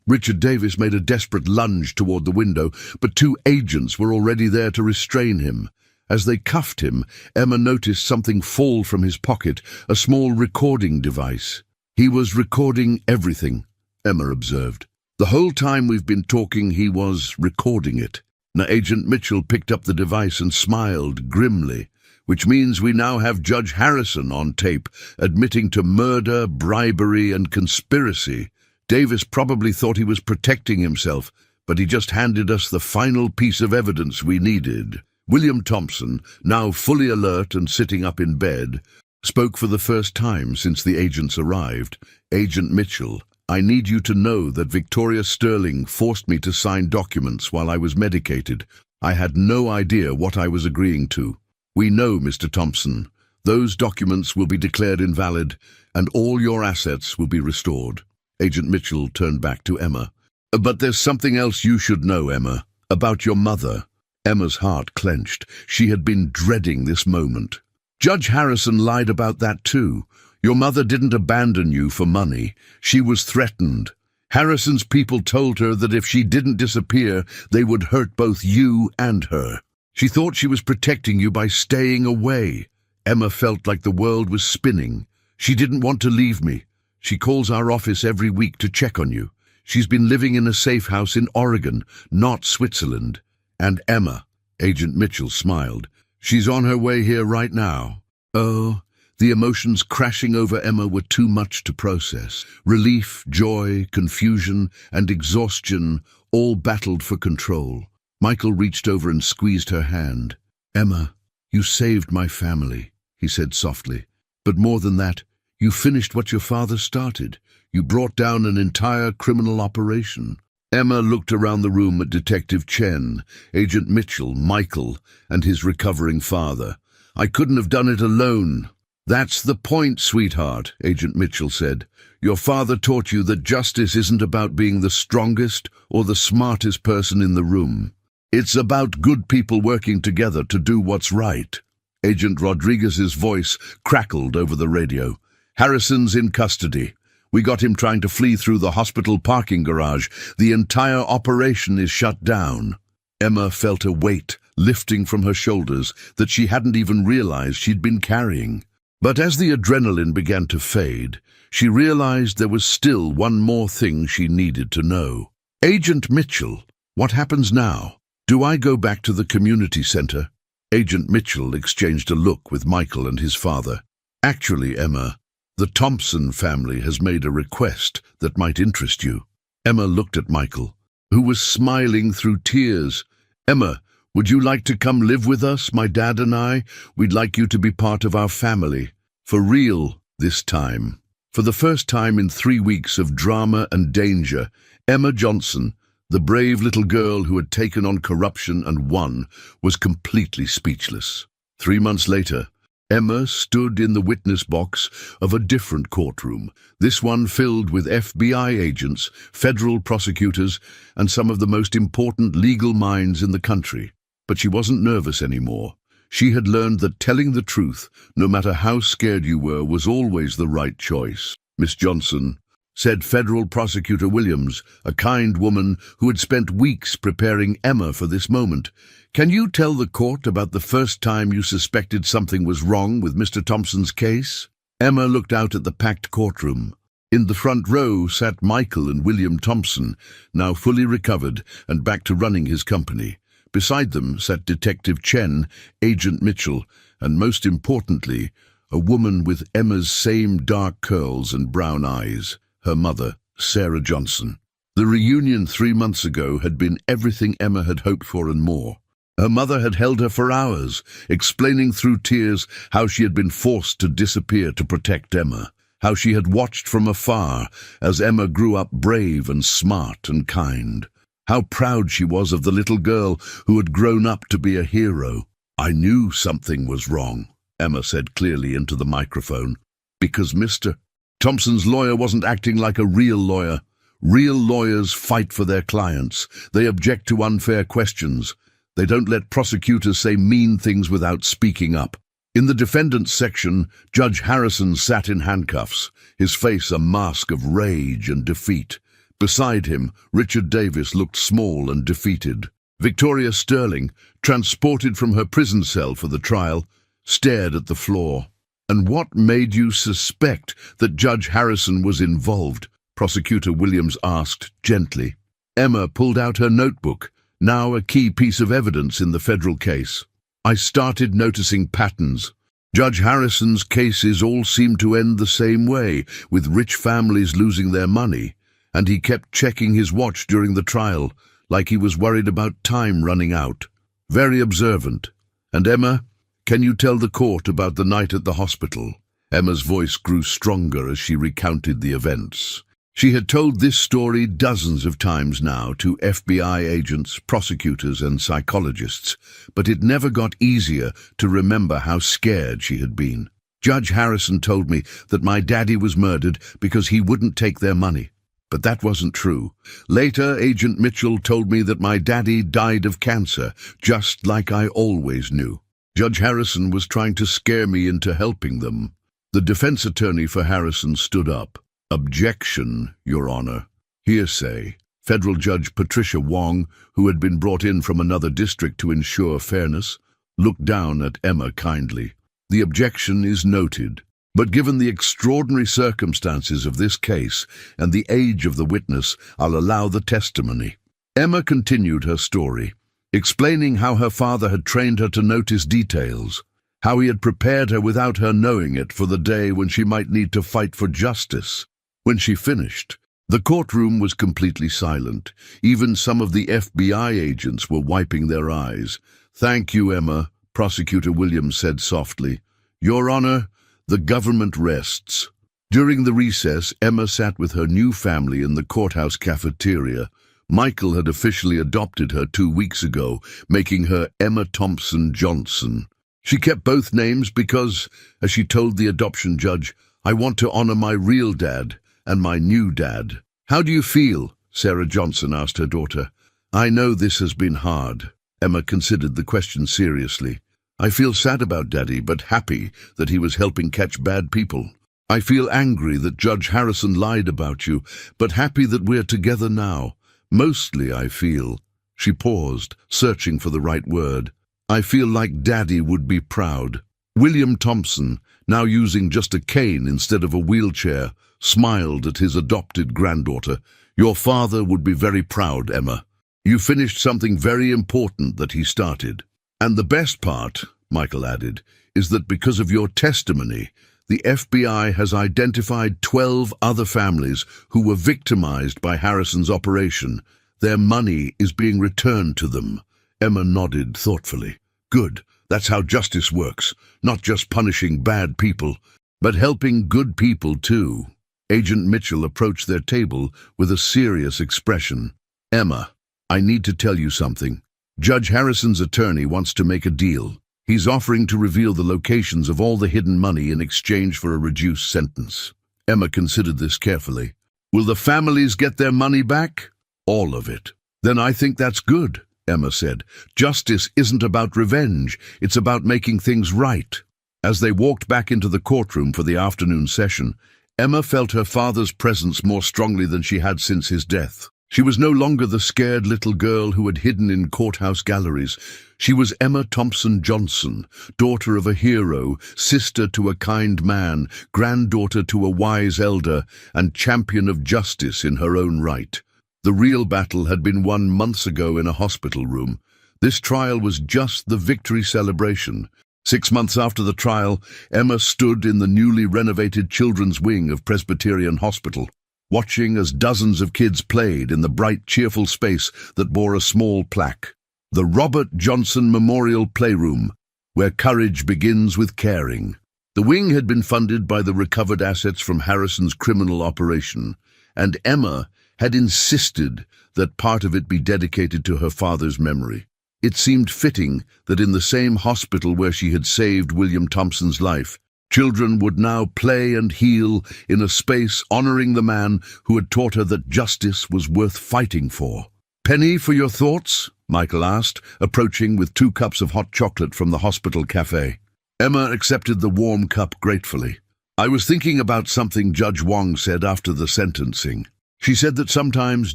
Richard Davis made a desperate lunge toward the window, but 2 agents were already there to restrain him. As they cuffed him, Emma noticed something fall from his pocket, a small recording device. He was recording everything, Emma observed. The whole time we've been talking, he was recording it. Now, Agent Mitchell picked up the device and smiled grimly, which means we now have Judge Harrison on tape, admitting to murder, bribery, and conspiracy. Davis probably thought he was protecting himself, but he just handed us the final piece of evidence we needed. William Thompson, now fully alert and sitting up in bed, spoke for the first time since the agents arrived. Agent Mitchell, I need you to know that Victoria Sterling forced me to sign documents while I was medicated. I had no idea what I was agreeing to. We know, Mr. Thompson, those documents will be declared invalid and all your assets will be restored. Agent Mitchell turned back to Emma. But there's something else you should know, Emma, about your mother. Emma's heart clenched. She had been dreading this moment. Judge Harrison lied about that too. Your mother didn't abandon you for money. She was threatened. Harrison's people told her that if she didn't disappear, they would hurt both you and her. She thought she was protecting you by staying away. Emma felt like the world was spinning. She didn't want to leave me. She calls our office every week to check on you. She's been living in a safe house in Oregon, not Switzerland. And Emma, Agent Mitchell smiled, she's on her way here right now. Oh, the emotions crashing over Emma were too much to process. Relief, joy, confusion, and exhaustion all battled for control. Michael reached over and squeezed her hand. Emma, you saved my family, he said softly. But more than that, you finished what your father started. You brought down an entire criminal operation. Emma looked around the room at Detective Chen, Agent Mitchell, Michael, and his recovering father. I couldn't have done it alone. That's the point, sweetheart, Agent Mitchell said. Your father taught you that justice isn't about being the strongest or the smartest person in the room. It's about good people working together to do what's right. Agent Rodriguez's voice crackled over the radio. Harrison's in custody. We got him trying to flee through the hospital parking garage. The entire operation is shut down. Emma felt a weight lifting from her shoulders that she hadn't even realized she'd been carrying. But as the adrenaline began to fade, she realized there was still one more thing she needed to know. Agent Mitchell, what happens now? Do I go back to the community center? Agent Mitchell exchanged a look with Michael and his father. Actually, Emma, the Thompson family has made a request that might interest you. Emma looked at Michael, who was smiling through tears. Emma, would you like to come live with us, my dad and I? We'd like you to be part of our family. For real, this time. For the first time in 3 weeks of drama and danger, Emma Johnson, the brave little girl who had taken on corruption and won, was completely speechless. 3 months later, Emma stood in the witness box of a different courtroom, this one filled with FBI agents, federal prosecutors, and some of the most important legal minds in the country. But she wasn't nervous anymore. She had learned that telling the truth, no matter how scared you were, was always the right choice. Miss Johnson, said Federal Prosecutor Williams, a kind woman who had spent weeks preparing Emma for this moment, can you tell the court about the first time you suspected something was wrong with Mr. Thompson's case? Emma looked out at the packed courtroom. In the front row sat Michael and William Thompson, now fully recovered and back to running his company. Beside them sat Detective Chen, Agent Mitchell, and most importantly, a woman with Emma's same dark curls and brown eyes, her mother, Sarah Johnson. The reunion 3 months ago had been everything Emma had hoped for and more. Her mother had held her for hours, explaining through tears how she had been forced to disappear to protect Emma, how she had watched from afar as Emma grew up brave and smart and kind. How proud she was of the little girl who had grown up to be a hero. I knew something was wrong, Emma said clearly into the microphone, because Mr. Thompson's lawyer wasn't acting like a real lawyer. Real lawyers fight for their clients. They object to unfair questions. They don't let prosecutors say mean things without speaking up. In the defendant's section, Judge Harrison sat in handcuffs, his face a mask of rage and defeat. Beside him, Richard Davis looked small and defeated. Victoria Sterling, transported from her prison cell for the trial, stared at the floor. And what made you suspect that Judge Harrison was involved? Prosecutor Williams asked gently. Emma pulled out her notebook, now a key piece of evidence in the federal case. I started noticing patterns. Judge Harrison's cases all seemed to end the same way, with rich families losing their money. And he kept checking his watch during the trial, like he was worried about time running out. Very observant. And Emma, can you tell the court about the night at the hospital? Emma's voice grew stronger as she recounted the events. She had told this story dozens of times now to FBI agents, prosecutors, and psychologists, but it never got easier to remember how scared she had been. Judge Harrison told me that my daddy was murdered because he wouldn't take their money. But that wasn't true. Later, Agent Mitchell told me that my daddy died of cancer, just like I always knew. Judge Harrison was trying to scare me into helping them. The defense attorney for Harrison stood up. "Objection, Your Honor. Hearsay." Federal Judge Patricia Wong, who had been brought in from another district to ensure fairness, looked down at Emma kindly. "The objection is noted, but given the extraordinary circumstances of this case and the age of the witness, I'll allow the testimony." Emma continued her story, explaining how her father had trained her to notice details, how he had prepared her without her knowing it for the day when she might need to fight for justice. When she finished, the courtroom was completely silent. Even some of the FBI agents were wiping their eyes. "Thank you, Emma," Prosecutor Williams said softly. "Your Honor, the government rests." During the recess, Emma sat with her new family in the courthouse cafeteria. Michael had officially adopted her 2 weeks ago, making her Emma Thompson Johnson. She kept both names because, as she told the adoption judge, "I want to honor my real dad and my new dad." "How do you feel?" Sarah Johnson asked her daughter. "I know this has been hard." Emma considered the question seriously. "I feel sad about Daddy, but happy that he was helping catch bad people. I feel angry that Judge Harrison lied about you, but happy that we're together now. Mostly I feel—" She paused, searching for the right word. "I feel like Daddy would be proud." William Thompson, now using just a cane instead of a wheelchair, smiled at his adopted granddaughter. "Your father would be very proud, Emma. You finished something very important that he started. And the best part," Michael added, "is that because of your testimony, the FBI has identified 12 other families who were victimized by Harrison's operation. Their money is being returned to them." Emma nodded thoughtfully. "Good. That's how justice works, not just punishing bad people, but helping good people too." Agent Mitchell approached their table with a serious expression. "Emma, I need to tell you something. Judge Harrison's attorney wants to make a deal. He's offering to reveal the locations of all the hidden money in exchange for a reduced sentence." Emma considered this carefully. "Will the families get their money back?" "All of it." "Then I think that's good," Emma said. "Justice isn't about revenge, it's about making things right." As they walked back into the courtroom for the afternoon session, Emma felt her father's presence more strongly than she had since his death. She was no longer the scared little girl who had hidden in courthouse galleries. She was Emma Thompson Johnson, daughter of a hero, sister to a kind man, granddaughter to a wise elder, and champion of justice in her own right. The real battle had been won months ago in a hospital room. This trial was just the victory celebration. 6 months after the trial, Emma stood in the newly renovated children's wing of Presbyterian Hospital, watching as dozens of kids played in the bright, cheerful space that bore a small plaque. The Robert Johnson Memorial Playroom, where courage begins with caring. The wing had been funded by the recovered assets from Harrison's criminal operation, and Emma had insisted that part of it be dedicated to her father's memory. It seemed fitting that in the same hospital where she had saved William Thompson's life, children would now play and heal in a space honoring the man who had taught her that justice was worth fighting for. "Penny, for your thoughts?" Michael asked, approaching with 2 cups of hot chocolate from the hospital cafe. Emma accepted the warm cup gratefully. "I was thinking about something Judge Wong said after the sentencing. She said that sometimes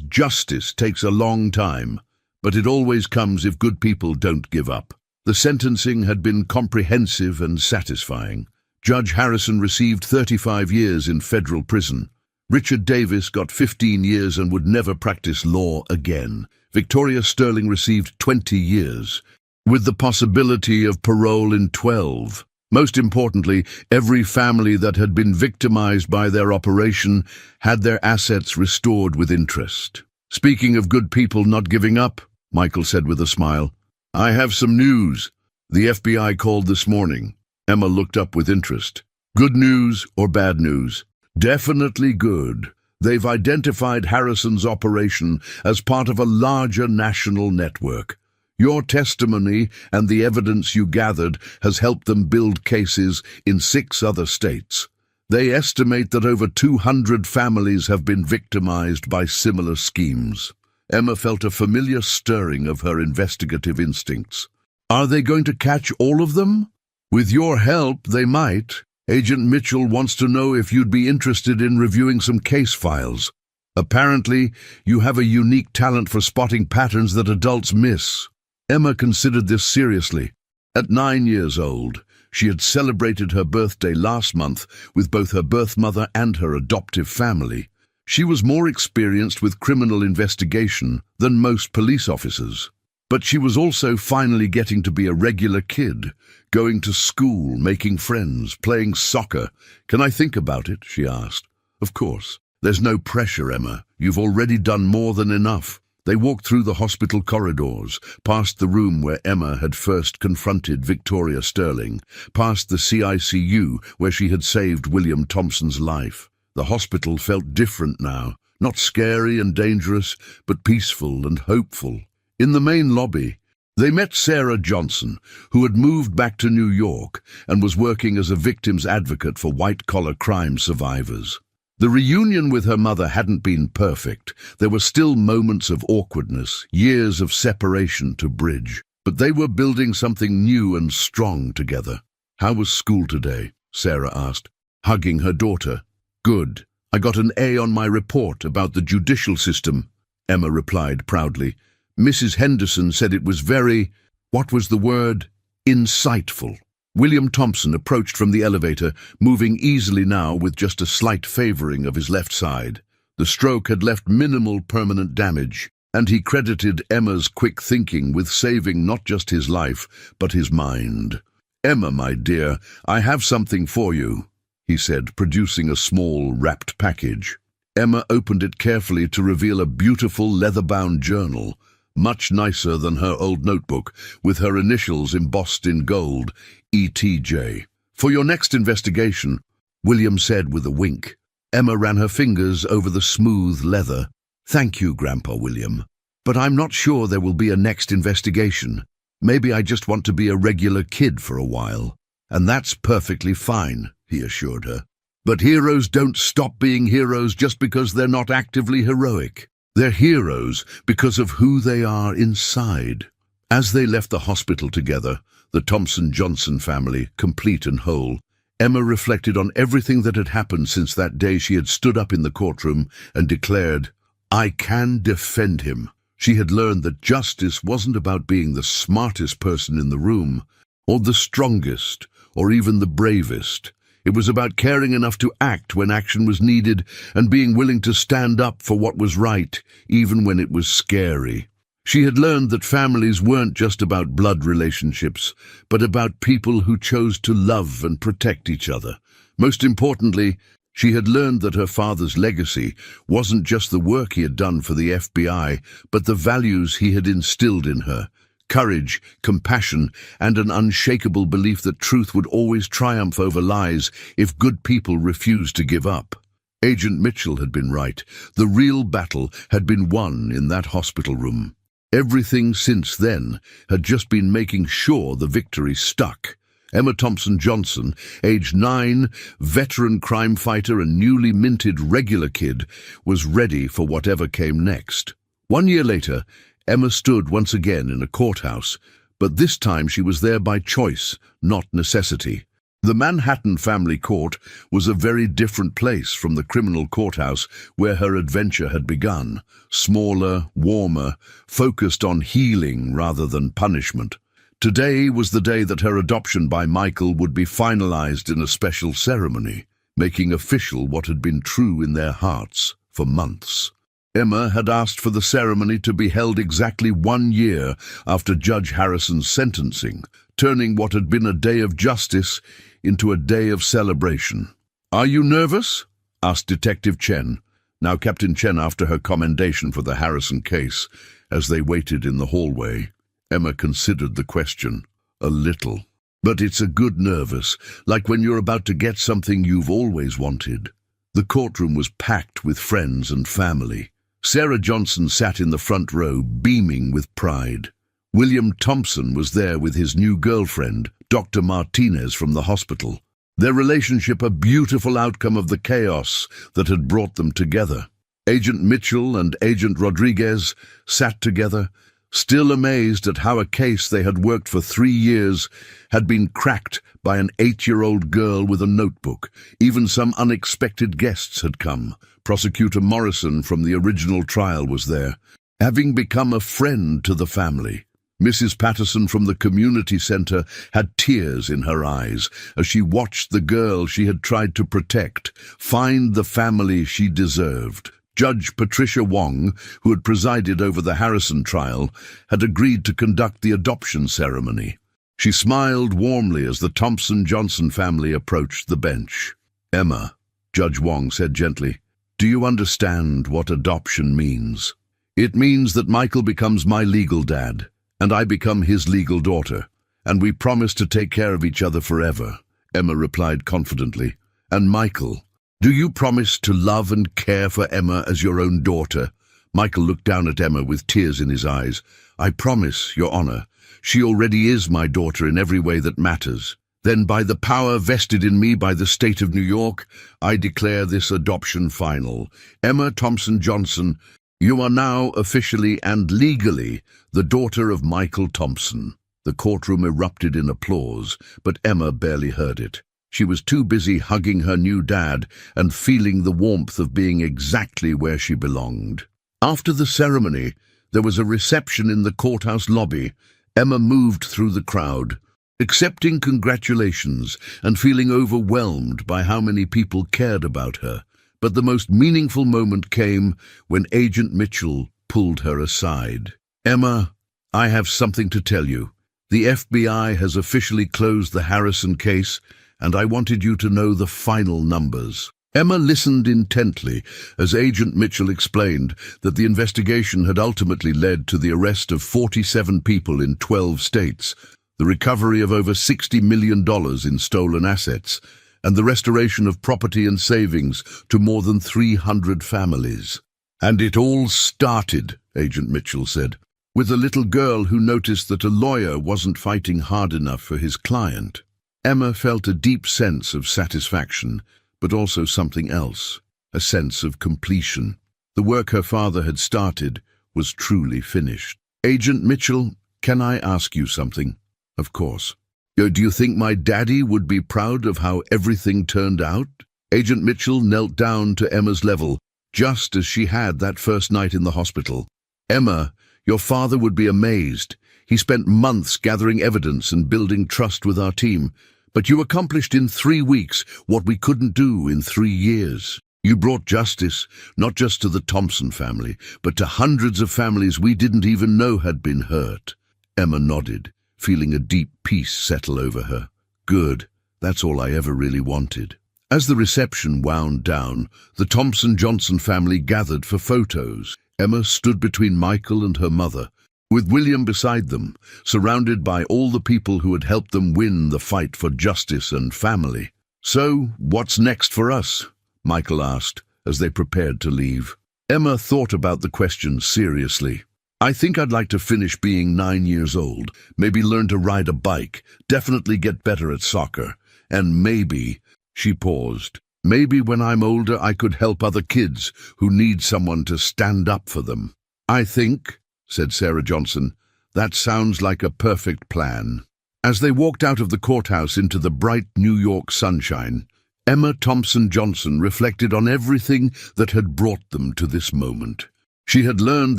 justice takes a long time, but it always comes if good people don't give up." The sentencing had been comprehensive and satisfying. Judge Harrison received 35 years in federal prison. Richard Davis got 15 years and would never practice law again. Victoria Sterling received 20 years, with the possibility of parole in 12. Most importantly, every family that had been victimized by their operation had their assets restored with interest. "Speaking of good people not giving up," Michael said with a smile, "I have some news. The FBI called this morning." Emma looked up with interest. "Good news or bad news?" "Definitely good. They've identified Harrison's operation as part of a larger national network. Your testimony and the evidence you gathered has helped them build cases in 6 other states. They estimate that over 200 families have been victimized by similar schemes. Emma felt a familiar stirring of her investigative instincts. Are they going to catch all of them? With your help, they might. Agent Mitchell wants to know if you'd be interested in reviewing some case files. Apparently, you have a unique talent for spotting patterns that adults miss. Emma considered this seriously. At 9 years old, she had celebrated her birthday last month with both her birth mother and her adoptive family. She was more experienced with criminal investigation than most police officers. But she was also finally getting to be a regular kid, going to school, making friends, playing soccer. Can I think about it? She asked. Of course. There's no pressure, Emma. You've already done more than enough. They walked through the hospital corridors, past the room where Emma had first confronted Victoria Sterling, past the CICU where she had saved William Thompson's life. The hospital felt different now, not scary and dangerous, but peaceful and hopeful. In the main lobby, they met Sarah Johnson, who had moved back to New York and was working as a victim's advocate for white-collar crime survivors. The reunion with her mother hadn't been perfect. There were still moments of awkwardness, years of separation to bridge, but they were building something new and strong together. How was school today? Sarah asked, hugging her daughter. Good. I got an A on my report about the judicial system, Emma replied proudly. Mrs. Henderson said it was very, what was the word? Insightful. William Thompson approached from the elevator, moving easily now with just a slight favoring of his left side. The stroke had left minimal permanent damage, and he credited Emma's quick thinking with saving not just his life, but his mind. Emma, my dear, I have something for you, he said, producing a small, wrapped package. Emma opened it carefully to reveal a beautiful leather-bound journal, much nicer than her old notebook, with her initials embossed in gold, ETJ. For your next investigation, William said with a wink. Emma ran her fingers over the smooth leather. Thank you, Grandpa William. But I'm not sure there will be a next investigation. Maybe I just want to be a regular kid for a while. And that's perfectly fine, he assured her. But heroes don't stop being heroes just because they're not actively heroic. They're heroes because of who they are inside. As they left the hospital together, the Thompson-Johnson family, complete and whole, Emma reflected on everything that had happened since that day she had stood up in the courtroom and declared, I can defend him. She had learned that justice wasn't about being the smartest person in the room, or the strongest, or even the bravest. It was about caring enough to act when action was needed and being willing to stand up for what was right, even when it was scary. She had learned that families weren't just about blood relationships, but about people who chose to love and protect each other. Most importantly, she had learned that her father's legacy wasn't just the work he had done for the FBI, but the values he had instilled in her. Courage, compassion, and an unshakable belief that truth would always triumph over lies if good people refused to give up. Agent Mitchell had been right. The real battle had been won in that hospital room. Everything since then had just been making sure the victory stuck. Emma Thompson-Johnson, age 9, veteran crime fighter and newly minted regular kid, was ready for whatever came next. 1 year later, Emma stood once again in a courthouse, but this time she was there by choice, not necessity. The Manhattan Family Court was a very different place from the criminal courthouse where her adventure had begun. Smaller, warmer, focused on healing rather than punishment. Today was the day that her adoption by Michael would be finalized in a special ceremony, making official what had been true in their hearts for months. Emma had asked for the ceremony to be held exactly 1 year after Judge Harrison's sentencing, turning what had been a day of justice into a day of celebration. "Are you nervous?" asked Detective Chen, now Captain Chen, after her commendation for the Harrison case, as they waited in the hallway. Emma considered the question. A little. But it's a good nervous, like when you're about to get something you've always wanted. The courtroom was packed with friends and family. Sarah Johnson sat in the front row, beaming with pride. William Thompson was there with his new girlfriend, Dr. Martinez from the hospital. Their relationship a beautiful outcome of the chaos that had brought them together. Agent Mitchell and Agent Rodriguez sat together, still amazed at how a case they had worked for 3 years had been cracked by an 8-year-old girl with a notebook. Even some unexpected guests had come. Prosecutor Morrison from the original trial was there, having become a friend to the family. Mrs. Patterson from the community center had tears in her eyes as she watched the girl she had tried to protect find the family she deserved. Judge Patricia Wong, who had presided over the Harrison trial, had agreed to conduct the adoption ceremony. She smiled warmly as the Thompson-Johnson family approached the bench. "Emma," Judge Wong said gently, "do you understand what adoption means? It means that Michael becomes my legal dad, and I become his legal daughter, and we promise to take care of each other forever," Emma replied confidently. "And Michael, do you promise to love and care for Emma as your own daughter?" Michael looked down at Emma with tears in his eyes. "I promise, Your Honor. She already is my daughter in every way that matters." "Then by the power vested in me by the state of New York, I declare this adoption final. Emma Thompson-Johnson, you are now officially and legally the daughter of Michael Thompson." The courtroom erupted in applause, but Emma barely heard it. She was too busy hugging her new dad and feeling the warmth of being exactly where she belonged. After the ceremony, there was a reception in the courthouse lobby. Emma moved through the crowd, accepting congratulations and feeling overwhelmed by how many people cared about her. But the most meaningful moment came when Agent Mitchell pulled her aside. "Emma, I have something to tell you. The FBI has officially closed the Harrison case, and I wanted you to know the final numbers." Emma listened intently as Agent Mitchell explained that the investigation had ultimately led to the arrest of 47 people in 12 states, the recovery of over $60 million in stolen assets, and the restoration of property and savings to more than 300 families. "And it all started," Agent Mitchell said, "with a little girl who noticed that a lawyer wasn't fighting hard enough for his client." Emma felt a deep sense of satisfaction, but also something else, a sense of completion. The work her father had started was truly finished. "Agent Mitchell, can I ask you something?" "Of course." "Do you think my daddy would be proud of how everything turned out?" Agent Mitchell knelt down to Emma's level, just as she had that first night in the hospital. "Emma, your father would be amazed. He spent months gathering evidence and building trust with our team. But you accomplished in 3 weeks what we couldn't do in 3 years. You brought justice, not just to the Thompson family, but to hundreds of families we didn't even know had been hurt." Emma nodded, feeling a deep peace settle over her. "Good, that's all I ever really wanted." As the reception wound down, the Thompson-Johnson family gathered for photos. Emma stood between Michael and her mother, with William beside them, surrounded by all the people who had helped them win the fight for justice and family. "So, what's next for us?" Michael asked, as they prepared to leave. Emma thought about the question seriously. "I think I'd like to finish being 9 years old, maybe learn to ride a bike, definitely get better at soccer, and maybe," she paused, "maybe when I'm older I could help other kids who need someone to stand up for them." "I think," said Sarah Johnson, "that sounds like a perfect plan." As they walked out of the courthouse into the bright New York sunshine, Emma Thompson-Johnson reflected on everything that had brought them to this moment. She had learned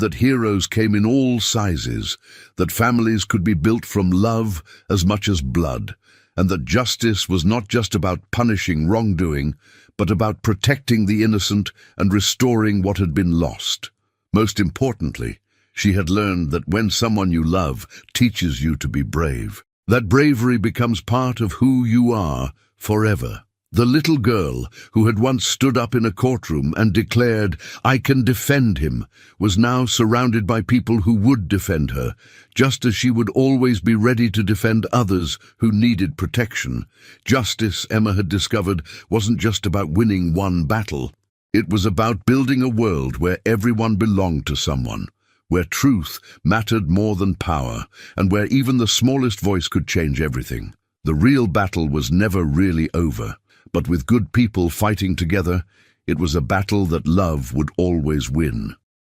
that heroes came in all sizes, that families could be built from love as much as blood, and that justice was not just about punishing wrongdoing, but about protecting the innocent and restoring what had been lost. Most importantly, she had learned that when someone you love teaches you to be brave, that bravery becomes part of who you are forever. The little girl, who had once stood up in a courtroom and declared, "I can defend him," was now surrounded by people who would defend her, just as she would always be ready to defend others who needed protection. Justice, Emma had discovered, wasn't just about winning one battle. It was about building a world where everyone belonged to someone, where truth mattered more than power, and where even the smallest voice could change everything. The real battle was never really over. But with good people fighting together, it was a battle that love would always win.